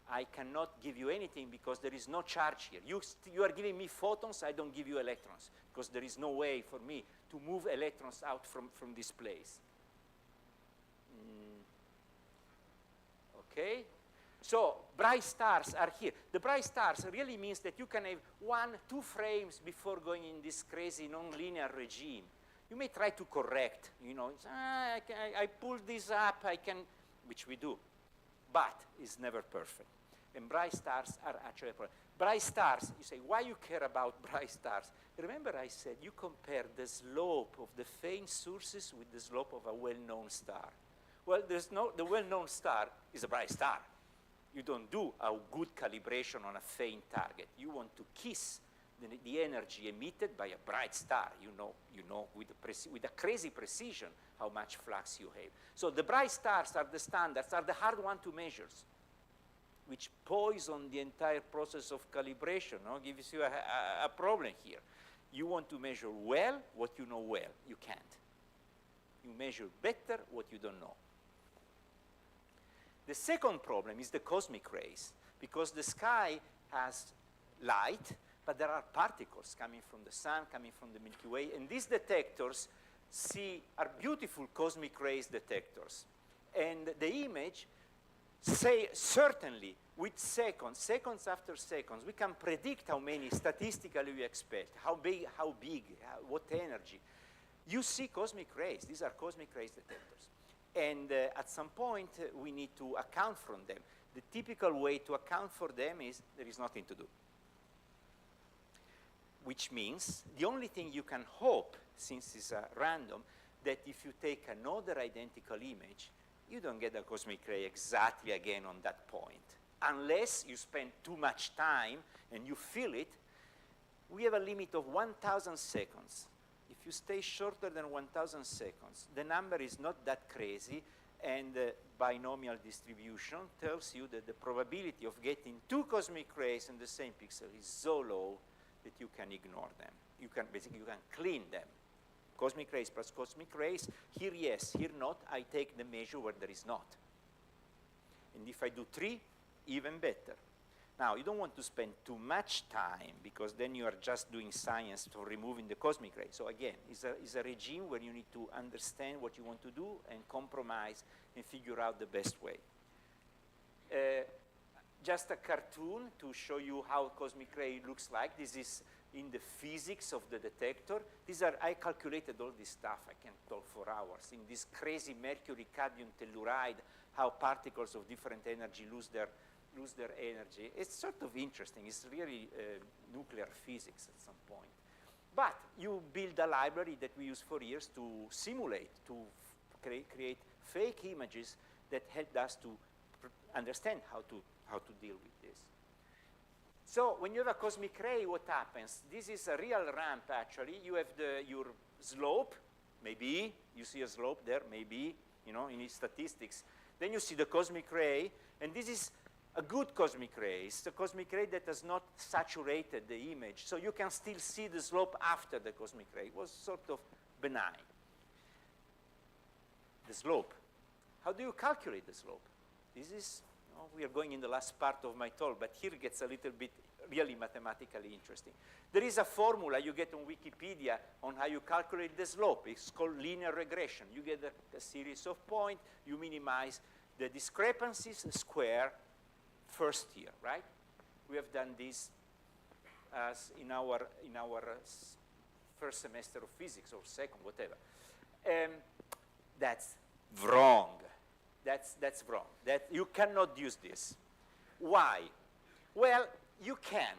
I cannot give you anything because there is no charge here. You are giving me photons, I don't give you electrons because there is no way for me to move electrons out from this place. Okay? So bright stars are here. The bright stars really means that you can have 1-2 frames before going in this crazy non-linear regime. You may try to correct, you know, I pulled this up, I can which we do, but it's never perfect. And bright stars are actually a problem. Bright stars, you say, why you care about bright stars? Remember I said you compare the slope of the faint sources with the slope of a well-known star. Well, the well-known star is a bright star. You don't do a good calibration on a faint target. You want to kiss the energy emitted by a bright star. You know with a crazy precision how much flux you have. So the bright stars are the standards, are the hard one to measure, which poison the entire process of calibration, no? Gives you a problem here. You want to measure well what you know well. You can't. You measure better what you don't know. The second problem is the cosmic rays, because the sky has light, but there are particles coming from the sun, coming from the Milky Way, and these detectors are beautiful cosmic rays detectors. And the image say certainly with seconds after seconds, we can predict how many statistically we expect, how big, what energy. You see cosmic rays. These are cosmic rays detectors. And at some point, we need to account for them. The typical way to account for them is there is nothing to do. Which means the only thing you can hope, since it's random, that if you take another identical image, you don't get a cosmic ray exactly again on that point. Unless you spend too much time and you feel it, we have a limit of 1,000 seconds. If you stay shorter than 1,000 seconds, the number is not that crazy, and the binomial distribution tells you that the probability of getting two cosmic rays in the same pixel is so low that you can ignore them. You can clean them. Cosmic rays plus cosmic rays, here yes, here not, I take the measure where there is not. And if I do 3, even better. Now, you don't want to spend too much time, because then you are just doing science for removing the cosmic ray. So again, it's a regime where you need to understand what you want to do and compromise and figure out the best way. Just a cartoon to show you how cosmic ray looks like. This is in the physics of the detector. I calculated all this stuff. I can talk for hours. In this crazy mercury cadmium telluride, how particles of different energy lose their energy. It's sort of interesting. It's really nuclear physics at some point. But you build a library that we use for years to simulate, to create fake images that help us to understand how to deal with this. So when you have a cosmic ray, what happens? This is a real ramp, actually. You have your slope, maybe. You see a slope there, maybe, in its statistics. Then you see the cosmic ray, and this is a good cosmic ray. It's a cosmic ray that has not saturated the image, so you can still see the slope after the cosmic ray. It was sort of benign. The slope. How do you calculate the slope? This is, we are going in the last part of my talk, but here it gets a little bit really mathematically interesting. There is a formula you get on Wikipedia on how you calculate the slope. It's called linear regression. You get a series of points, you minimize the discrepancies, square first year, right? We have done this as in our first semester of physics, or second, whatever. That's wrong. That's wrong. That you cannot use this. Why? Well, you can.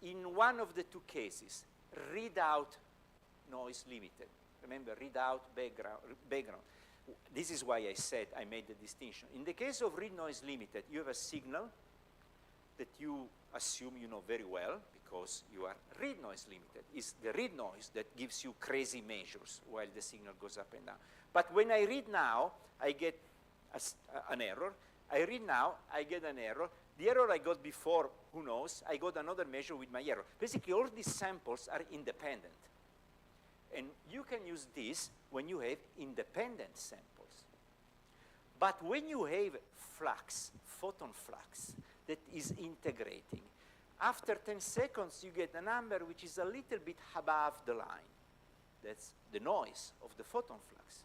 In one of the two cases, read out noise limited. Remember, read out background. This is why I said I made the distinction. In the case of read noise limited, you have a signal that you assume you know very well, because you are read noise limited. It's the read noise that gives you crazy measures while the signal goes up and down. But when I read now, I get an error. I read now, I get an error. The error I got before, who knows? I got another measure with my error. Basically, all these samples are independent. And you can use this when you have independent samples. But when you have flux, photon flux, that is integrating, after 10 seconds, you get a number which is a little bit above the line. That's the noise of the photon flux.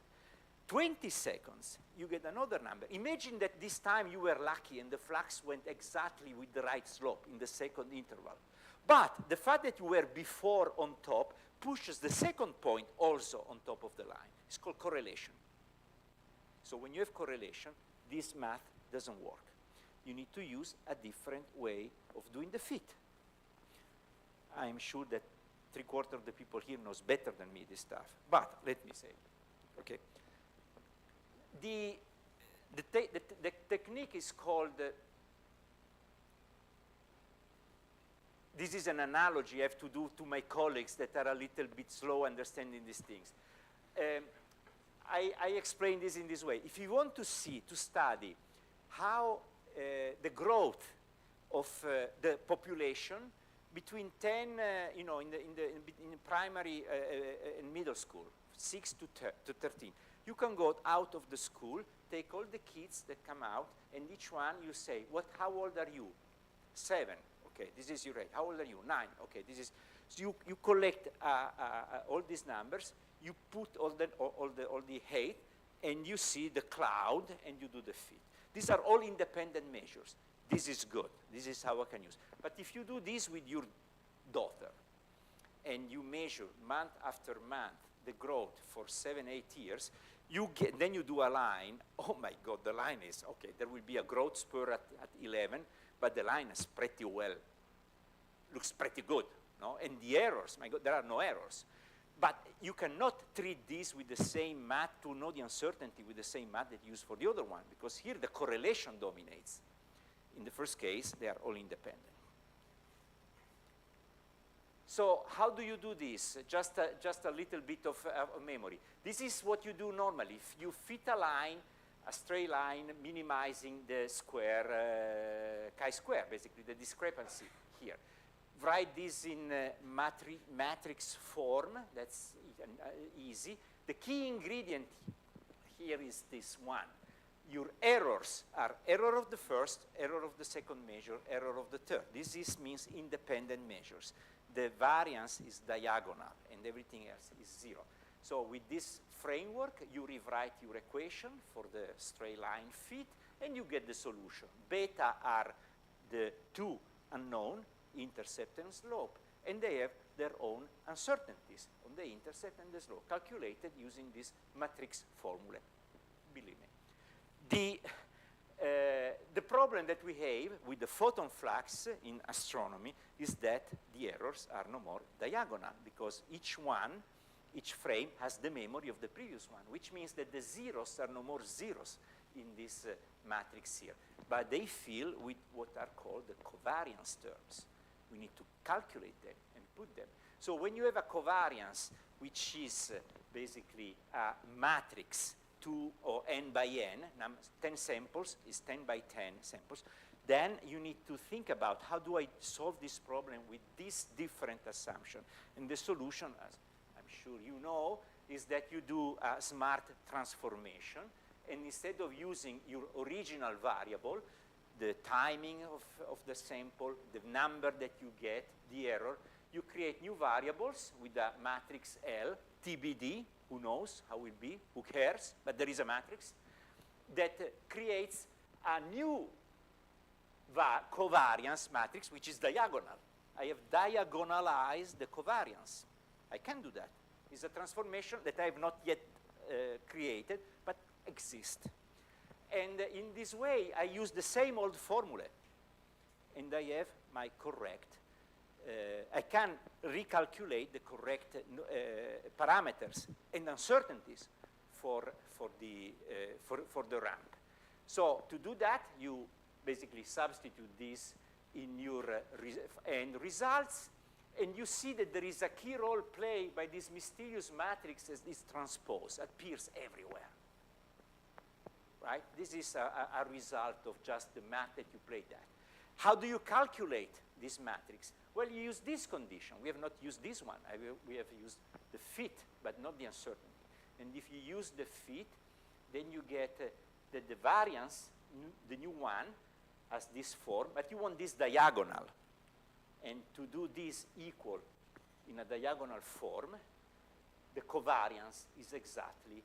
20 seconds, you get another number. Imagine that this time you were lucky and the flux went exactly with the right slope in the second interval. But the fact that you were before on top pushes the second point also on top of the line. It's called correlation. So when you have correlation, this math doesn't work. You need to use a different way of doing the fit. I'm sure that 3/4 of the people here knows better than me this stuff, but let me say, okay. The technique is called, this is an analogy I have to do to my colleagues that are a little bit slow understanding these things. I explain this in this way. If you want to study how the growth of the population between 10, in primary and middle school, 6 to 13, you can go out of the school, take all the kids that come out, and each one you say, how old are you? 7. Okay, this is your age. How old are you? 9. Okay, this is. So you collect all these numbers. You put all the height, and you see the cloud, and you do the fit. These are all independent measures. This is good. This is how I can use. But if you do this with your daughter, and you measure month after month the growth for 7, 8 years, then you do a line. Oh my God, the line is, okay, there will be a growth spur at 11, but the line is pretty well, looks pretty good, no? And the errors, my God, there are no errors. But you cannot treat this with the same math to know the uncertainty with the same math that you use for the other one, because here the correlation dominates. In the first case, they are all independent. So how do you do this? Just a little bit of memory. This is what you do normally. If you fit a line, a straight line, minimizing the square, chi-square, basically, the discrepancy here. Write this in matrix form. That's easy. The key ingredient here is this one. Your errors are error of the first, error of the second measure, error of the third. This means independent measures. The variance is diagonal, and everything else is 0. So with this framework, you rewrite your equation for the straight line fit, and you get the solution. Beta are the two unknown, intercept and slope, and they have their own uncertainties on the intercept and the slope, calculated using this matrix formula, believe me. The problem that we have with the photon flux in astronomy is that the errors are no more diagonal, because each frame has the memory of the previous one, which means that the zeros are no more zeros in this matrix here, but they fill with what are called the covariance terms. We need to calculate them and put them. So when you have a covariance, which is basically a matrix 2 or n by n, 10 samples is 10 by 10 samples, then you need to think about how do I solve this problem with this different assumption. And the solution, as I'm sure you know, is that you do a smart transformation, and instead of using your original variable, the timing of the sample, the number that you get, the error, you create new variables with a matrix L, TBD, who knows how it will be, who cares, but there is a matrix that creates a new covariance matrix, which is diagonal. I have diagonalized the covariance. I can do that. It's a transformation that I have not yet created, but exists. And in this way, I use the same old formula, and I have my correct. I can recalculate the correct parameters and uncertainties for the ramp. So to do that, you basically substitute this in your end results, and you see that there is a key role played by this mysterious matrix as this transpose appears everywhere. Right? This is a result of just the math that you played that. How do you calculate this matrix? Well, you use this condition. We have not used this one. We have used the fit, but not the uncertainty. And if you use the fit, then you get the variance, the new one, as this form, but you want this diagonal. And to do this equal in a diagonal form, the covariance is exactly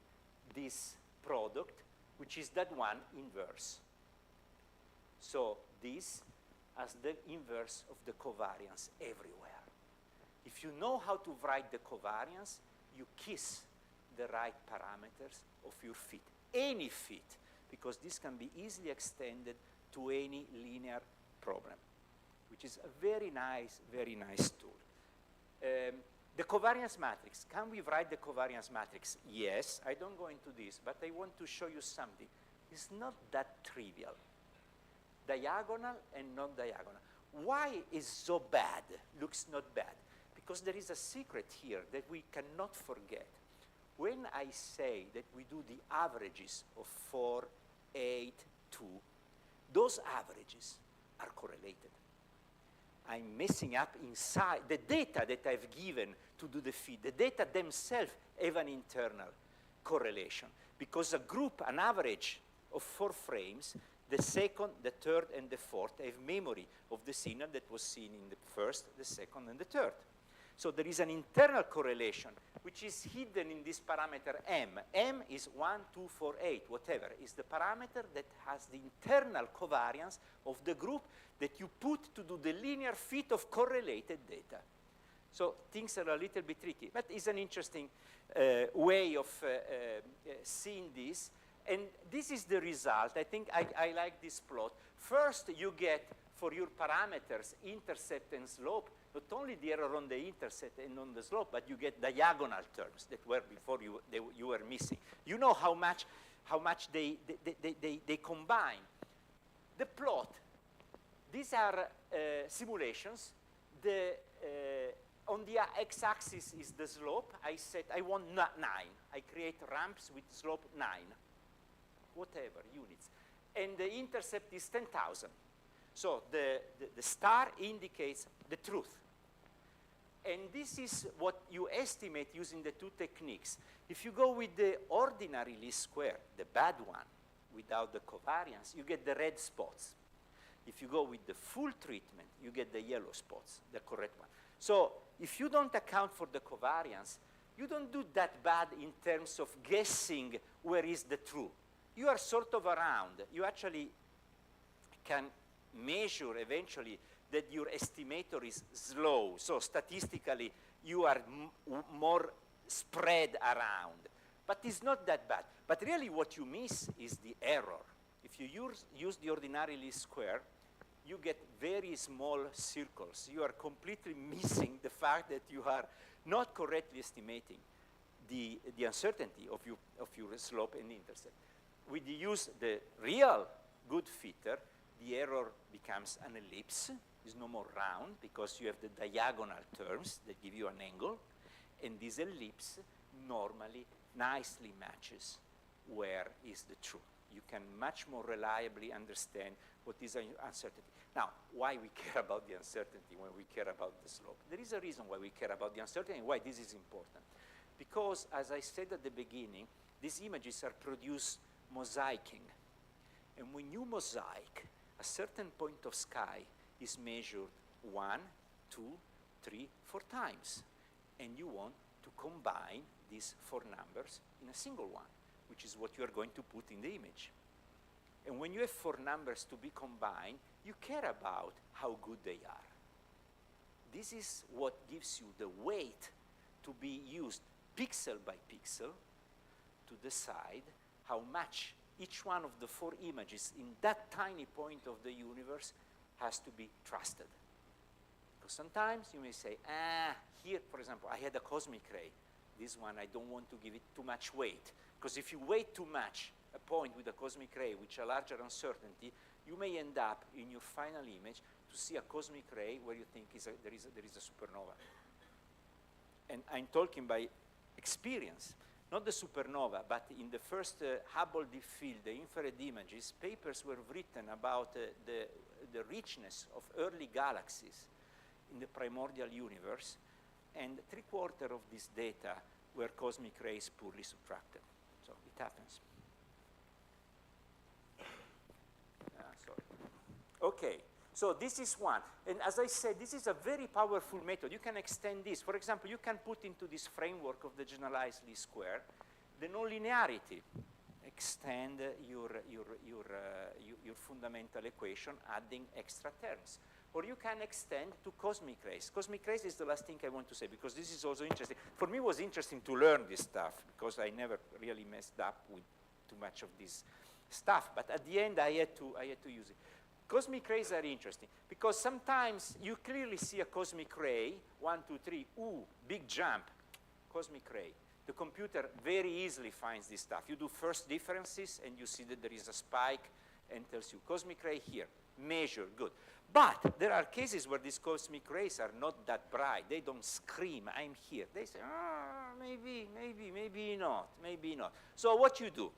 this product, which is that one inverse. So this as the inverse of the covariance everywhere. If you know how to write the covariance, you kiss the right parameters of your fit any fit, because this can be easily extended to any linear problem, which is a very nice tool. The covariance matrix, can we write the covariance matrix? Yes, I don't go into this, but I want to show you something. It's not that trivial. Diagonal and non-diagonal. Why is so bad, looks not bad? Because there is a secret here that we cannot forget. When I say that we do the averages of 4, 8, 2, those averages are correlated. I'm messing up inside the data that I've given to do the fit. The data themselves have an internal correlation, because a group, an average of 4 frames, the second, the third, and the fourth have memory of the signal that was seen in the first, the second, and the third. So there is an internal correlation, which is hidden in this parameter m. M is 1, 2, 4, 8, whatever. Is the parameter that has the internal covariance of the group that you put to do the linear fit of correlated data. So things are a little bit tricky, but it's an interesting way of seeing this. And this is the result. I think I like this plot. First, you get, for your parameters, intercept and slope, not only the error on the intercept and on the slope, but you get diagonal terms that were before you were missing. You know how much they combine. The plot, these are simulations. On the x-axis is the slope. I said I want 9. I create ramps with slope 9, whatever, units. And the intercept is 10,000. So the star indicates the truth. And this is what you estimate using the two techniques. If you go with the ordinary least square, the bad one, without the covariance, you get the red spots. If you go with the full treatment, you get the yellow spots, the correct one. So if you don't account for the covariance, you don't do that bad in terms of guessing where is the true. You are sort of around. You actually can measure eventually that your estimator is slow. So statistically, you are more spread around. But it's not that bad. But really what you miss is the error. If you use the ordinary least square, you get very small circles. You are completely missing the fact that you are not correctly estimating the uncertainty of your slope and intercept. When you use the real good fitter, the error becomes an ellipse. It's no more round because you have the diagonal terms that give you an angle. And this ellipse normally nicely matches where is the truth. You can much more reliably understand what is uncertainty. Now, why we care about the uncertainty when we care about the slope? There is a reason why we care about the uncertainty and why this is important. Because, as I said at the beginning, these images are produced mosaicing. And when you mosaic, a certain point of sky is measured 1, 2, 3, 4 times. And you want to combine these 4 numbers in a single one, which is what you are going to put in the image. And when you have 4 numbers to be combined, you care about how good they are. This is what gives you the weight to be used pixel by pixel to decide how much each one of the 4 images in that tiny point of the universe has to be trusted. Because sometimes you may say, here, for example, I had a cosmic ray. This one, I don't want to give it too much weight. Because if you weight too much a point with a cosmic ray, which a larger uncertainty, you may end up in your final image to see a cosmic ray where you think there is a supernova. And I'm talking by experience. Not the supernova, but in the first Hubble deep field, the infrared images, papers were written about the richness of early galaxies in the primordial universe, and 3/4 of this data were cosmic rays poorly subtracted. So it happens. Sorry. Okay, so this is one. And as I said, this is a very powerful method. You can extend this. For example, you can put into this framework of the generalized least square the nonlinearity. Extend your fundamental equation, adding extra terms. Or you can extend to cosmic rays. Cosmic rays is the last thing I want to say, because this is also interesting. For me, it was interesting to learn this stuff, because I never really messed up with too much of this stuff. But at the end, I had to use it. Cosmic rays are interesting because sometimes you clearly see a cosmic ray, 1, 2, 3, ooh, big jump, cosmic ray. The computer very easily finds this stuff. You do first differences and you see that there is a spike and tells you cosmic ray here, measure, good. But there are cases where these cosmic rays are not that bright. They don't scream, I'm here. They say, maybe not. So what you do?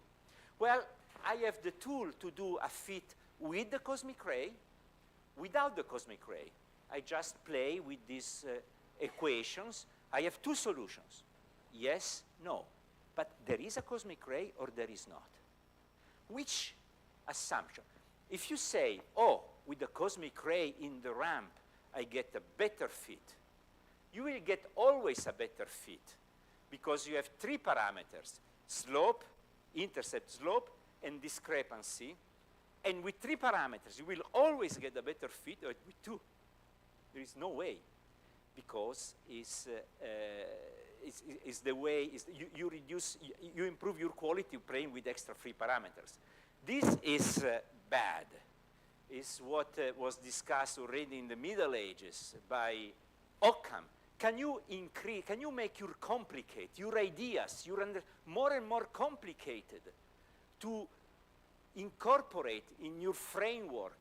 Well, I have the tool to do a fit with the cosmic ray, without the cosmic ray. I just play with these equations. I have two solutions. Yes, no. But there is a cosmic ray or there is not. Which assumption? If you say, oh, with the cosmic ray in the ramp, I get a better fit, you will get always a better fit because you have three parameters, slope, intercept slope, and discrepancy. And with three parameters, you will always get a better fit with two. There is no way because it's the way you improve your quality playing with extra free parameters. This is bad. It's what was discussed already in the Middle Ages by Occam. Can you make your ideas, more and more complicated to incorporate in your framework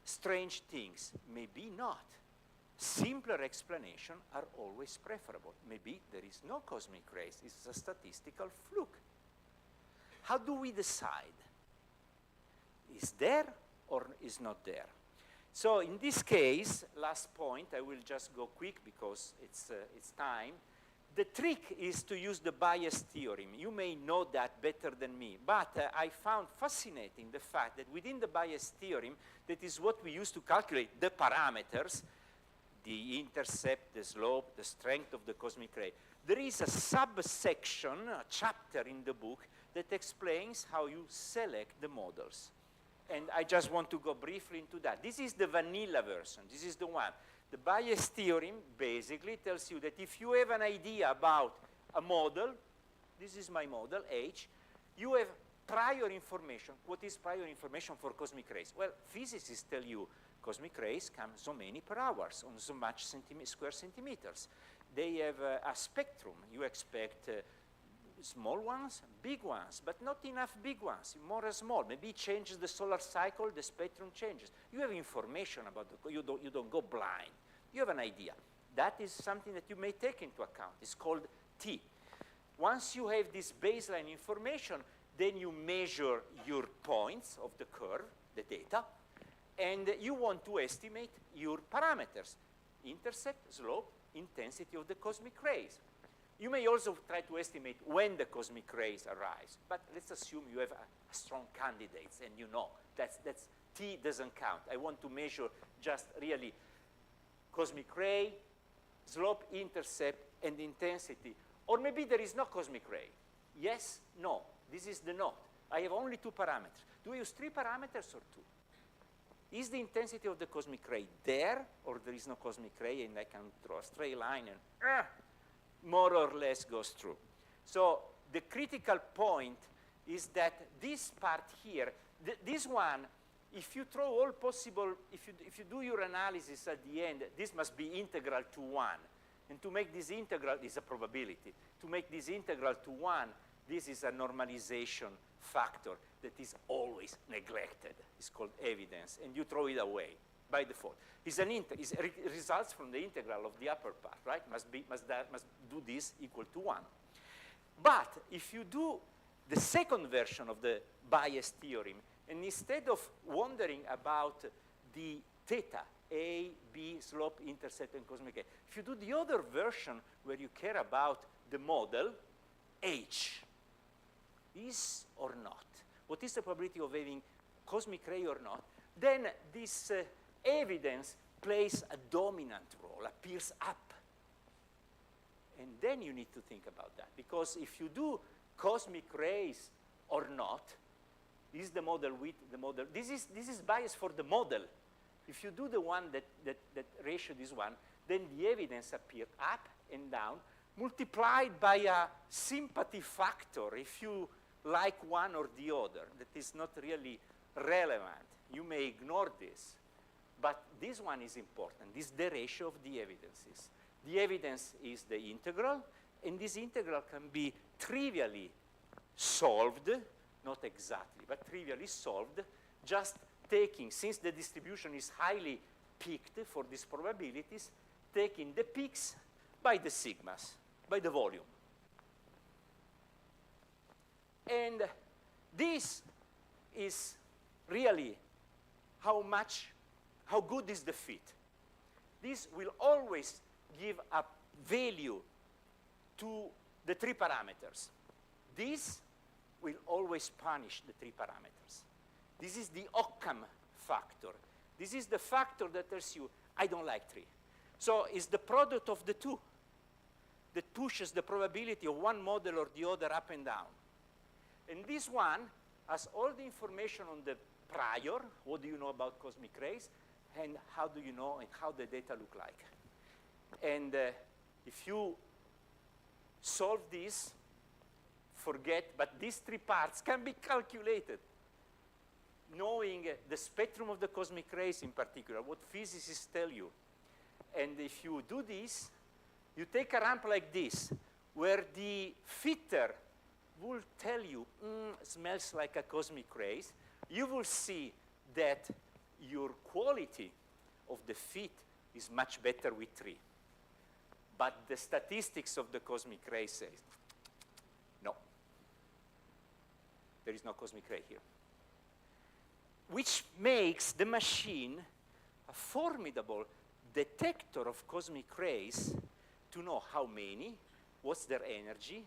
strange things? Maybe not. Simpler explanations are always preferable. Maybe there is no cosmic rays. It's a statistical fluke. How do we decide? Is there or is not there? So in this case, last point, I will just go quick because it's time. The trick is to use the bias theorem. You may know that better than me, but I found fascinating the fact that within the bias theorem, that is what we use to calculate the parameters, the intercept, the slope, the strength of the cosmic ray. There is a subsection, a chapter in the book that explains how you select the models. And I just want to go briefly into that. This is the vanilla version. This is the one. The bias theorem basically tells you that if you have an idea about a model, this is my model, H, you have prior information. What is prior information for cosmic rays? Well, physicists tell you cosmic rays come so many per hour, on so much square centimeters. They have a spectrum. You expect small ones, big ones, but not enough big ones, more and small. Maybe it changes the solar cycle, the spectrum changes. You have information about you don't go blind. You have an idea. That is something that you may take into account. It's called T. Once you have this baseline information, then you measure your points of the curve, the data, and you want to estimate your parameters, intercept, slope, intensity of the cosmic rays. You may also try to estimate when the cosmic rays arise, but let's assume you have strong candidates and you know that's T doesn't count. I want to measure just really cosmic ray, slope, intercept, and intensity. Or maybe there is no cosmic ray. Yes, no. This is the not. I have only two parameters. Do I use three parameters or two? Is the intensity of the cosmic ray there, or there is no cosmic ray and I can draw a straight line and more or less goes through. So the critical point is that this part here, this one, if you throw all possible, if you do your analysis at the end, this must be integral to 1. And to make this integral is a probability. To make this integral to 1, this is a normalization factor that is always neglected. It's called evidence, and you throw it away by default. It results from the integral of the upper part, right? Must do this equal to 1. But if you do the second version of the bias theorem, and instead of wondering about the theta, A, B, slope, intercept, and cosmic ray, if you do the other version where you care about the model, H, is or not, what is the probability of having cosmic ray or not, then this evidence plays a dominant role, appears up. And then you need to think about that, because if you do cosmic rays or not, is the model with the model, this is bias for the model. If you do the one that ratio this one, then the evidence appears up and down, multiplied by a sympathy factor. If you like one or the other, that is not really relevant. You may ignore this, but this one is important. This is the ratio of the evidences. The evidence is the integral, and this integral can be trivially solved, not exactly, but trivially solved, just taking, since the distribution is highly peaked for these probabilities, taking the peaks by the sigmas, by the volume. And this is really how good is the fit. This will always give a value to the three parameters. This will always punish the three parameters. This is the Occam factor. This is the factor that tells you, I don't like 3. So it's the product of the two that pushes the probability of one model or the other up and down. And this one has all the information on the prior, what do you know about cosmic rays, and how do you know and how the data look like. And if you solve this, forget, but these 3 parts can be calculated. Knowing the spectrum of the cosmic rays in particular, what physicists tell you. And if you do this, you take a ramp like this, where the fitter will tell you, smells like a cosmic rays, you will see that your quality of the fit is much better with 3. But the statistics of the cosmic ray says, no, there is no cosmic ray here. Which makes the machine a formidable detector of cosmic rays to know how many, what's their energy,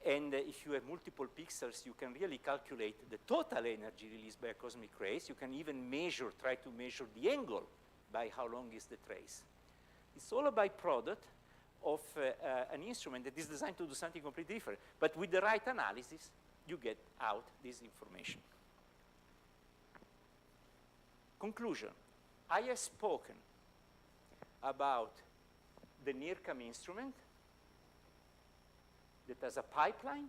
and if you have multiple pixels, you can really calculate the total energy released by a cosmic rays. You can even measure, try to measure the angle by how long is the trace. It's all a byproduct of an instrument that is designed to do something completely different. But with the right analysis, you get out this information. Conclusion. I have spoken about the NIRCam instrument that has a pipeline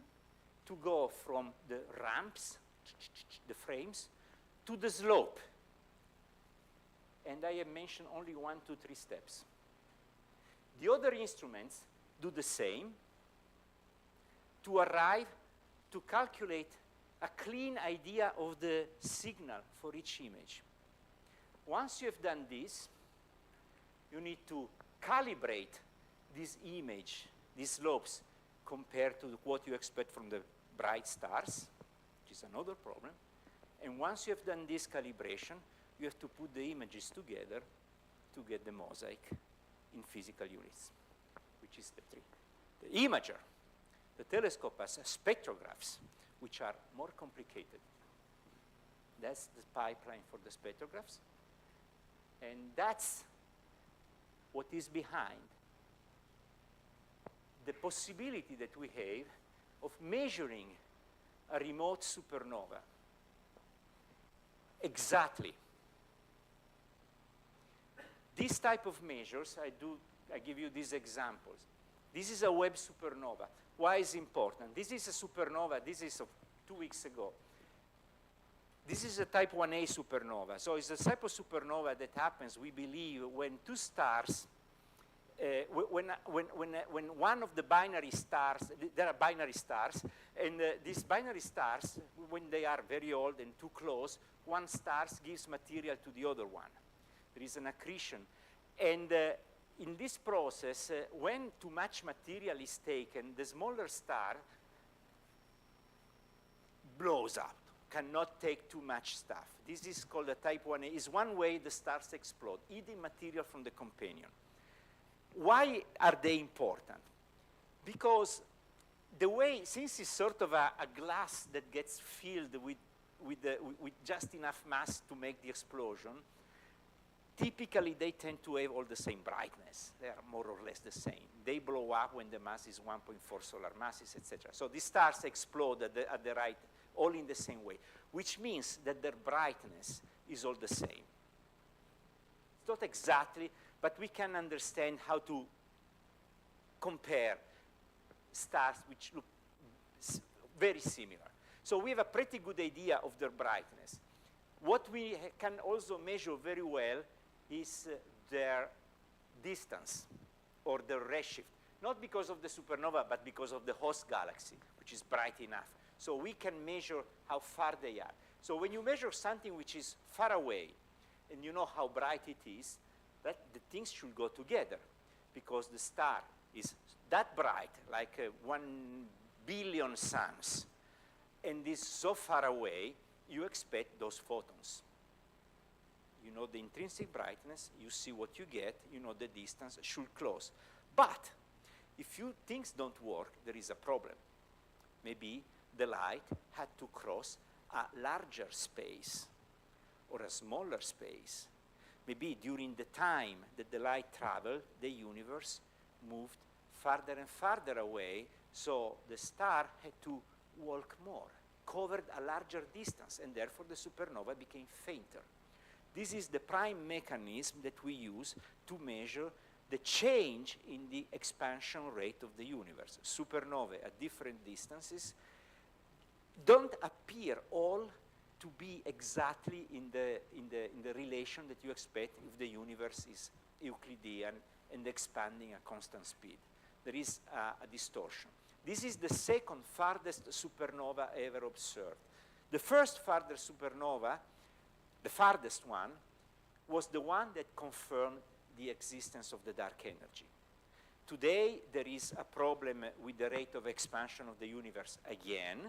to go from the ramps, the frames, to the slope. And I have mentioned only 1, 2, 3 steps. The other instruments do the same to arrive to calculate a clean idea of the signal for each image. Once you have done this, you need to calibrate this image, these slopes, compared to what you expect from the bright stars, which is another problem. And once you have done this calibration, you have to put the images together to get the mosaic in physical units, which is the 3. The imager, the telescope has spectrographs, which are more complicated. That's the pipeline for the spectrographs. And that's what is behind the possibility that we have of measuring a remote supernova exactly. This type of measures, I give you these examples. This is a Webb supernova. Why is it important? This is a supernova, this is of 2 weeks ago. This is a type 1a supernova. So it's a type of supernova that happens, we believe, when 2 stars, when one of the binary stars, there are binary stars, and these binary stars, when they are very old and too close, one star gives material to the other one. There is an accretion. And in this process, when too much material is taken, the smaller star blows up, cannot take too much stuff. This is called a type 1a. It's one way the stars explode, eating material from the companion. Why are they important? Because the way, since it's sort of a glass that gets filled with just enough mass to make the explosion, typically they tend to have all the same brightness. They are more or less the same. They blow up when the mass is 1.4 solar masses, etc. So these stars explode at the right, all in the same way, which means that their brightness is all the same. It's not exactly, but we can understand how to compare stars which look very similar. So we have a pretty good idea of their brightness. What we can also measure very well is their distance or their redshift, not because of the supernova, but because of the host galaxy, which is bright enough. So we can measure how far they are. So when you measure something which is far away, and you know how bright it is, that the things should go together, because the star is that bright, like 1 billion suns, and is so far away, you expect those photons. You know the intrinsic brightness, you see what you get, you know the distance, should close. But if things don't work, there is a problem. Maybe the light had to cross a larger space or a smaller space. Maybe during the time that the light traveled, the universe moved farther and farther away, so the star had to walk more, covered a larger distance, and therefore the supernova became fainter. This is the prime mechanism that we use to measure the change in the expansion rate of the universe. Supernovae at different distances don't appear all to be exactly in the relation that you expect if the universe is Euclidean and expanding at constant speed. There is a distortion. This is the second farthest supernova ever observed. The first farthest supernova, the farthest one, was the one that confirmed the existence of the dark energy. Today, there is a problem with the rate of expansion of the universe again.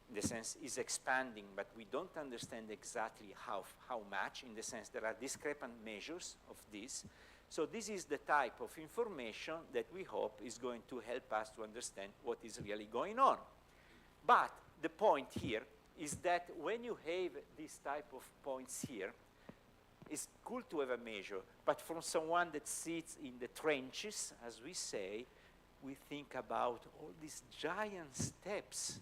In the sense, it's expanding, but we don't understand exactly how much. In the sense, there are discrepant measures of this. So this is the type of information that we hope is going to help us to understand what is really going on. But the point here is that when you have this type of points here, it's cool to have a measure, but from someone that sits in the trenches, as we say, we think about all these giant steps,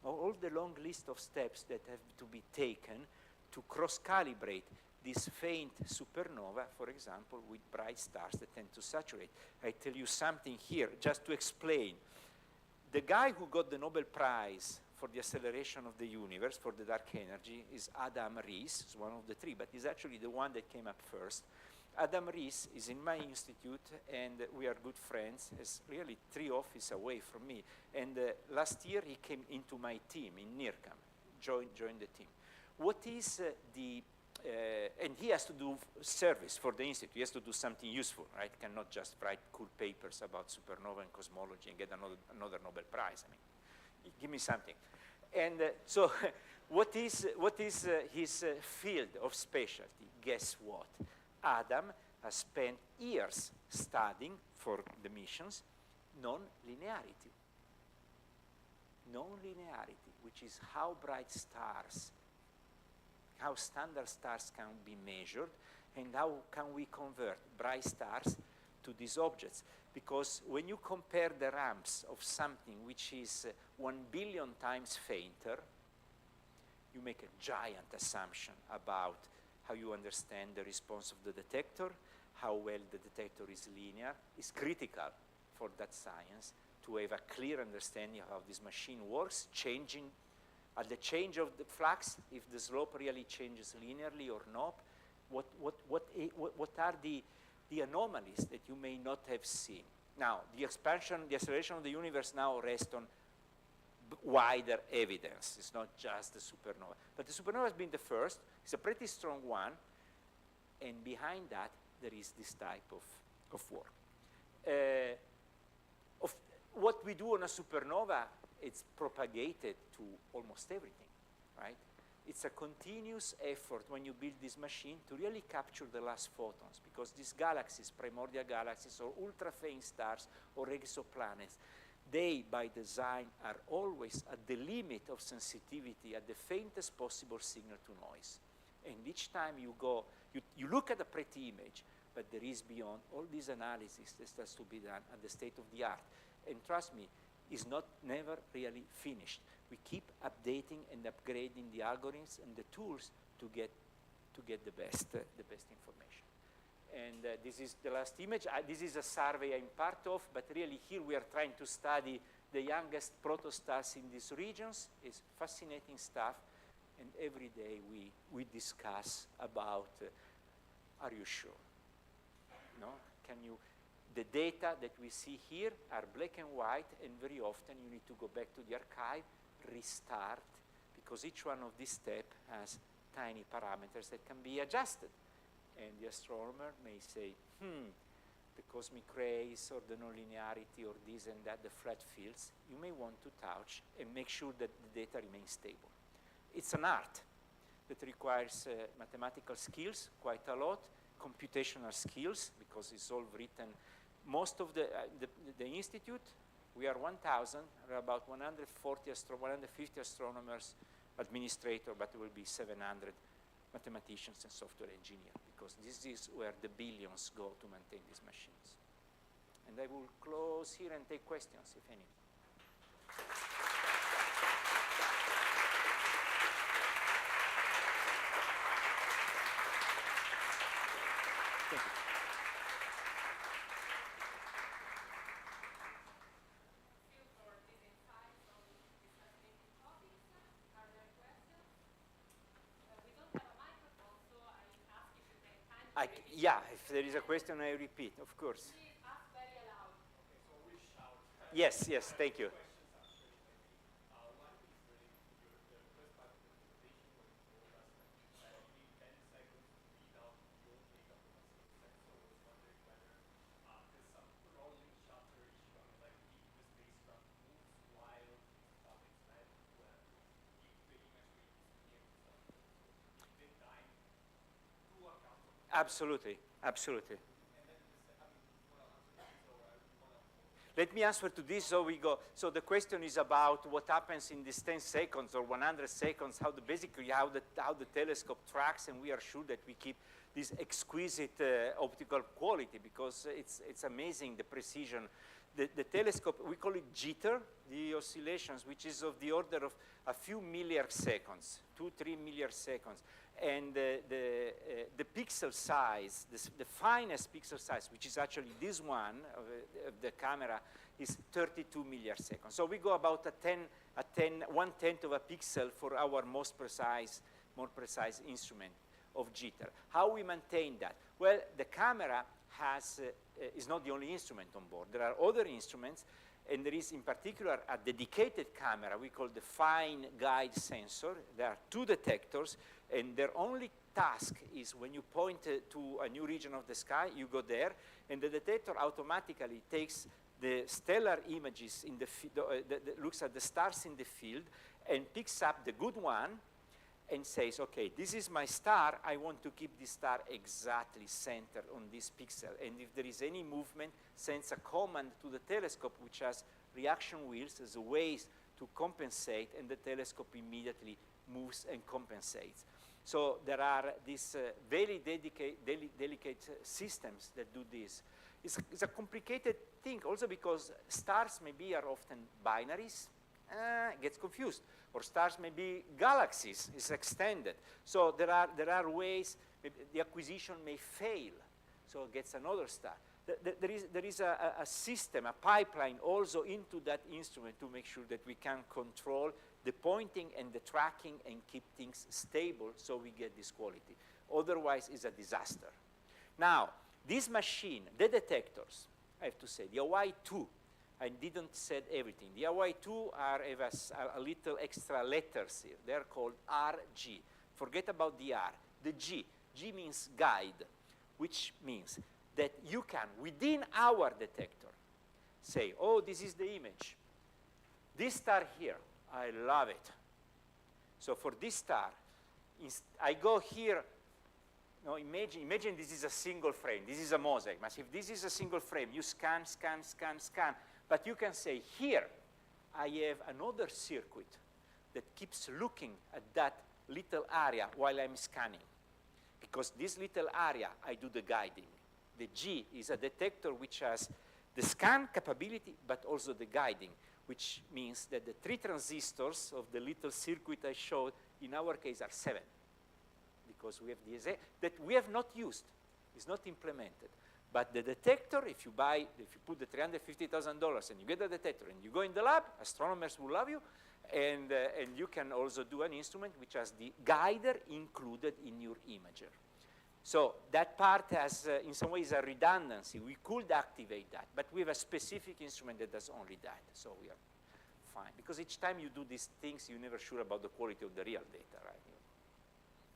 all the long list of steps that have to be taken to cross-calibrate this faint supernova, for example, with bright stars that tend to saturate. I tell you something here, just to explain. The guy who got the Nobel Prize for the acceleration of the universe, for the dark energy, is Adam Riess. He's one of the three, but he's actually the one that came up first. Adam Riess is in my institute, and we are good friends. He's really 3 offices away from me. And last year, he came into my team in NIRCam, joined the team. What is and he has to do service for the institute. He has to do something useful, right? Cannot just write cool papers about supernova and cosmology and get another Nobel Prize. I mean, give me something. And so what is his field of specialty? Guess what? Adam has spent years studying for the missions non-linearity. Non-linearity, which is how bright stars, how standard stars can be measured, and how can we convert bright stars to these objects. Because when you compare the ramps of something which is 1 billion times fainter, you make a giant assumption about how you understand the response of the detector, how well the detector is linear. It's critical for that science to have a clear understanding of how this machine works, changing at the change of the flux, if the slope really changes linearly or not. What are the anomalies that you may not have seen? Now, the acceleration of the universe now rests on wider evidence. It's not just the supernova. But the supernova has been the first. It's a pretty strong one. And behind that, there is this type of work. What we do on a supernova, it's propagated to almost everything, right? It's a continuous effort when you build this machine to really capture the last photons, because these galaxies, primordial galaxies, or ultra-faint stars, or exoplanets, they, by design, are always at the limit of sensitivity, at the faintest possible signal to noise. And each time you go, you look at a pretty image, but there is beyond all these analysis that has to be done at the state of the art. And trust me, it's never really finished. We keep updating and upgrading the algorithms and the tools to get the best information. And this is the last image. This is a survey I'm part of, but really here we are trying to study the youngest protostars in these regions. It's fascinating stuff. And every day we discuss about, are you sure? No? Can you, the data that we see here are black and white, and very often you need to go back to the archive, restart, because each one of these steps has tiny parameters that can be adjusted. And the astronomer may say, the cosmic rays or the nonlinearity or this and that, the flat fields, you may want to touch and make sure that the data remains stable. It's an art that requires mathematical skills, quite a lot, computational skills, because it's all written. Most of the institute, we are 1,000, there are about 150 astronomers, administrator, but there will be 700 mathematicians and software engineers, because this is where the billions go to maintain these machines. And I will close here and take questions, if any. Thank you. Yeah, if there is a question, I repeat, of course. Please ask very aloud. Okay, so we shout. Yes, yes, thank you. One is related to the first part of the presentation where you told us that you need 10 seconds to read out your data from a single sensor. I was wondering whether there's some rolling shutter issue. I mean, like if the spacecraft moves while it's expanding to keep the image really disappearing. So keep the time to account for the Absolutely, absolutely. Let me answer to this so we go. So the question is about what happens in these 10 seconds or 100 seconds, basically how the telescope tracks, and we are sure that we keep this exquisite optical quality, because it's amazing, the precision. The telescope, we call it jitter, the oscillations, which is of the order of a few milliseconds, 2-3 milliseconds. And the pixel size, the finest pixel size, which is actually this one of the camera, is 32 milliseconds. So we go about 1/10 of a pixel for our more precise instrument of jitter. How we maintain that? Well, the camera is not the only instrument on board. There are other instruments, and there is in particular a dedicated camera we call the fine guide sensor. There are 2 detectors, and their only task is when you point to a new region of the sky, you go there, and the detector automatically takes the stellar images in the looks at the stars in the field and picks up the good one and says, okay, this is my star, I want to keep this star exactly centered on this pixel. And if there is any movement, sends a command to the telescope, which has reaction wheels as a ways to compensate, and the telescope immediately moves and compensates. So there are these very delicate systems that do this. It's a complicated thing, also because stars maybe are often binaries, gets confused. Or stars may be galaxies, is extended. So there are ways, the acquisition may fail, so it gets another star. There is a system, a pipeline also into that instrument to make sure that we can control the pointing and the tracking and keep things stable so we get this quality. Otherwise, it's a disaster. Now, this machine, the detectors, I have to say, the Y2, I didn't say everything. The Y2 have a little extra letters here. They're called RG. Forget about the R. The G. G means guide, which means that you can, within our detector, say, oh, this is the image. This star here, I love it. So for this star, I go here. No, imagine this is a single frame. This is a mosaic. But if this is a single frame, you scan, scan, scan, scan. But you can say, here, I have another circuit that keeps looking at that little area while I'm scanning. Because this little area, I do the guiding. The G is a detector which has the scan capability, but also the guiding, which means that the 3 transistors of the little circuit I showed, in our case, are 7. Because we have DSA that we have not used. It's not implemented. But the detector, if you put the $350,000 and you get the detector and you go in the lab, astronomers will love you, and you can also do an instrument which has the guider included in your imager. So that part has, in some ways, a redundancy. We could activate that, but we have a specific instrument that does only that, so we are fine. Because each time you do these things, you're never sure about the quality of the real data, right?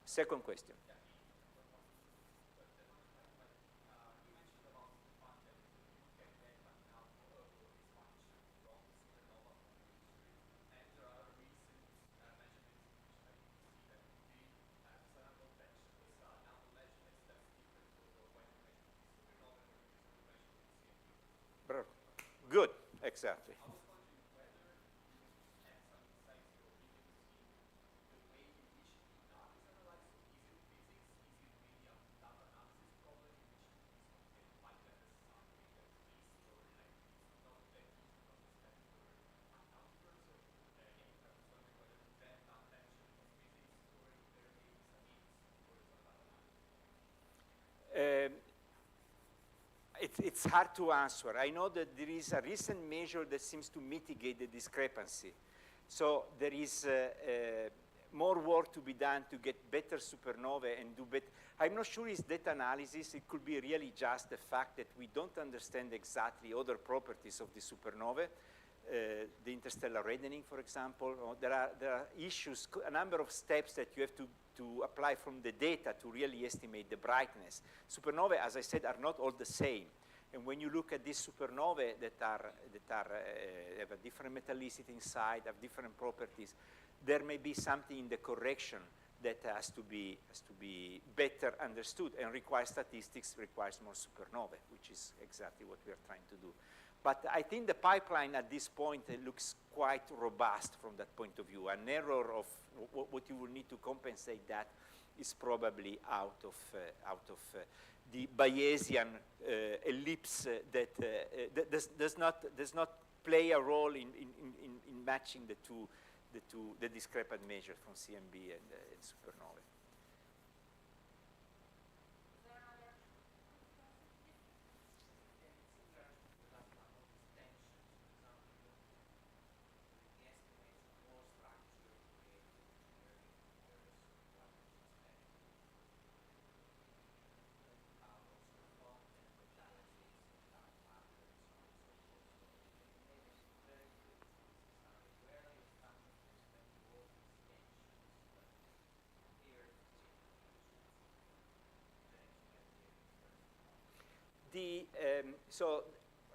Second question. Good, exactly. It's hard to answer. I know that there is a recent measure that seems to mitigate the discrepancy. So there is more work to be done to get better supernovae and do better. I'm not sure it's data analysis. It could be really just the fact that we don't understand exactly other properties of the supernovae, the interstellar reddening, for example. There are issues, a number of steps that you have to apply from the data to really estimate the brightness. Supernovae, as I said, are not all the same. And when you look at these supernovae that have a different metallicity inside, have different properties, there may be something in the correction that has to be better understood, and requires statistics, requires more supernovae, which is exactly what we are trying to do. But I think the pipeline at this point looks quite robust from that point of view. An error of what you will need to compensate that is probably out of the Bayesian ellipse that does not play a role in matching the discrepant measures from CMB and supernovae. So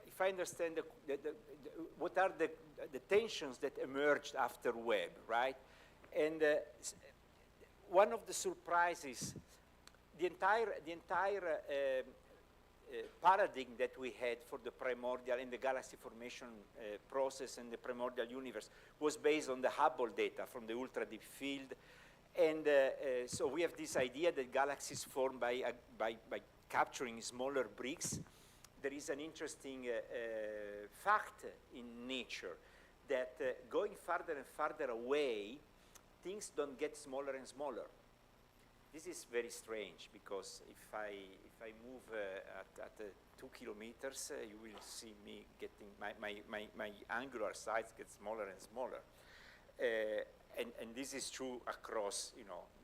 if I understand what are the tensions that emerged after Webb, right? And one of the surprises, the entire paradigm that we had for the primordial and the galaxy formation process and the primordial universe was based on the Hubble data from the ultra deep field. And so we have this idea that galaxies form by capturing smaller bricks. There is an interesting fact in nature that going farther and farther away, things don't get smaller and smaller. This is very strange, because if I move at 2 kilometers, you will see me getting, my angular size gets smaller and smaller. And this is true across,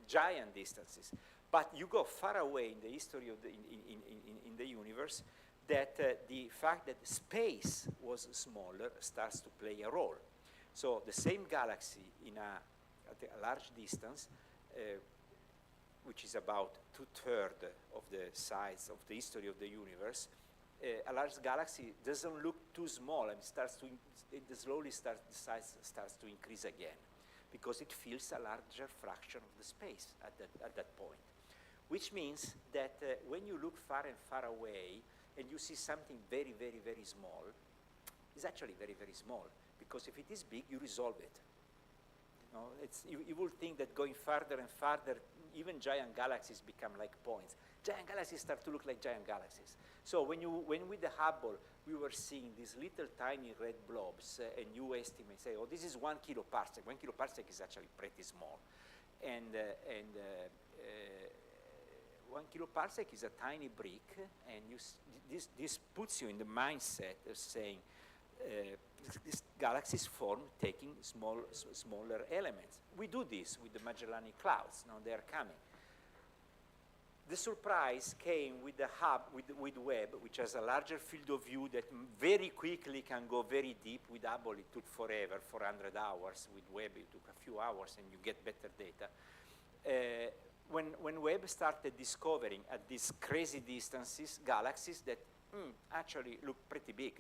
giant distances. But you go far away in the history of in the universe, that the fact that space was smaller starts to play a role. So the same galaxy at a large distance, which is about 2/3 of the size of the history of the universe, a large galaxy doesn't look too small, and the size starts to increase again, because it fills a larger fraction of the space at that point. Which means that when you look far and far away, and you see something very, very, very small, it's actually very, very small, because if it is big, you resolve it. You will think that going farther and farther, even giant galaxies become like points. Giant galaxies start to look like giant galaxies. So when with the Hubble, we were seeing these little tiny red blobs, and you estimate, say, oh, this is 1 kiloparsec. 1 kiloparsec is actually pretty small. And 1 kiloparsec is a tiny brick, and this puts you in the mindset of saying this galaxies form taking smaller elements. We do this with the Magellanic Clouds. Now they're coming. The surprise came with the with Webb, which has a larger field of view that very quickly can go very deep. With Hubble, it took forever, 400 hours. With Webb, it took a few hours, and you get better data. When Webb started discovering at these crazy distances galaxies that actually look pretty big,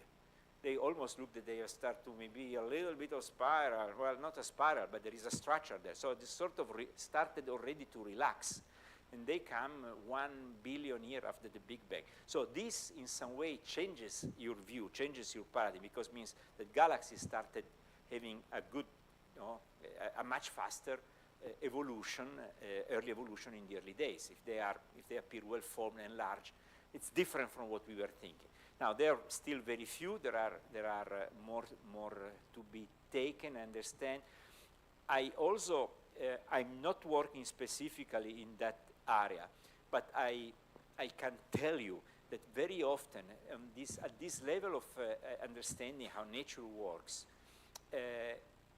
they almost look that they start to maybe a little bit of spiral. Well, not a spiral, but there is a structure there. So this sort of started already to relax. And they come 1 billion years after the Big Bang. So this, in some way, changes your view, changes your paradigm, because it means that galaxies started having a good, a much faster evolution, early evolution in the early days. If they appear well formed and large, it's different from what we were thinking. Now there are still very few. There are more to be taken. Understand. I also I'm not working specifically in that area, but I can tell you that very often at this level of understanding how nature works,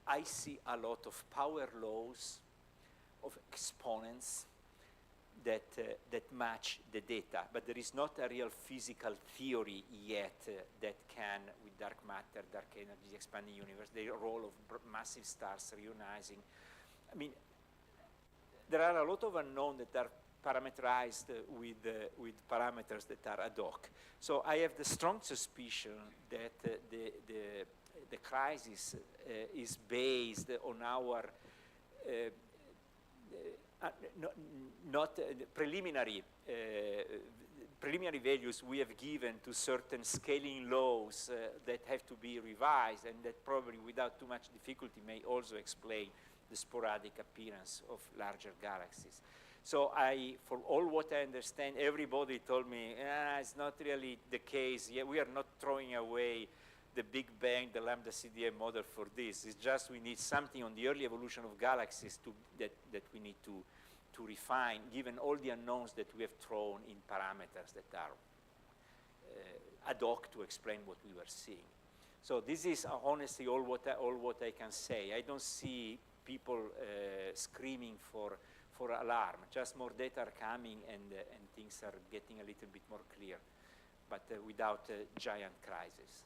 I see a lot of power laws, of exponents that match the data, but there is not a real physical theory yet that can, with dark matter, dark energy, expanding universe, the role of massive stars reionizing. I mean, there are a lot of unknowns that are parameterized with parameters that are ad hoc. So I have the strong suspicion that the crisis is based on our not preliminary values we have given to certain scaling laws that have to be revised, and that probably without too much difficulty may also explain the sporadic appearance of larger galaxies. So for all what I understand, everybody told me, it's not really the case. Yeah, we are not throwing away the Big Bang, the lambda CDM model for this. It's just we need something on the early evolution of galaxies that we need to refine, given all the unknowns that we have thrown in parameters that are ad hoc to explain what we were seeing. So this is honestly all what I can say. I don't see people screaming for alarm. Just more data are coming, and things are getting a little bit more clear, but without a giant crisis.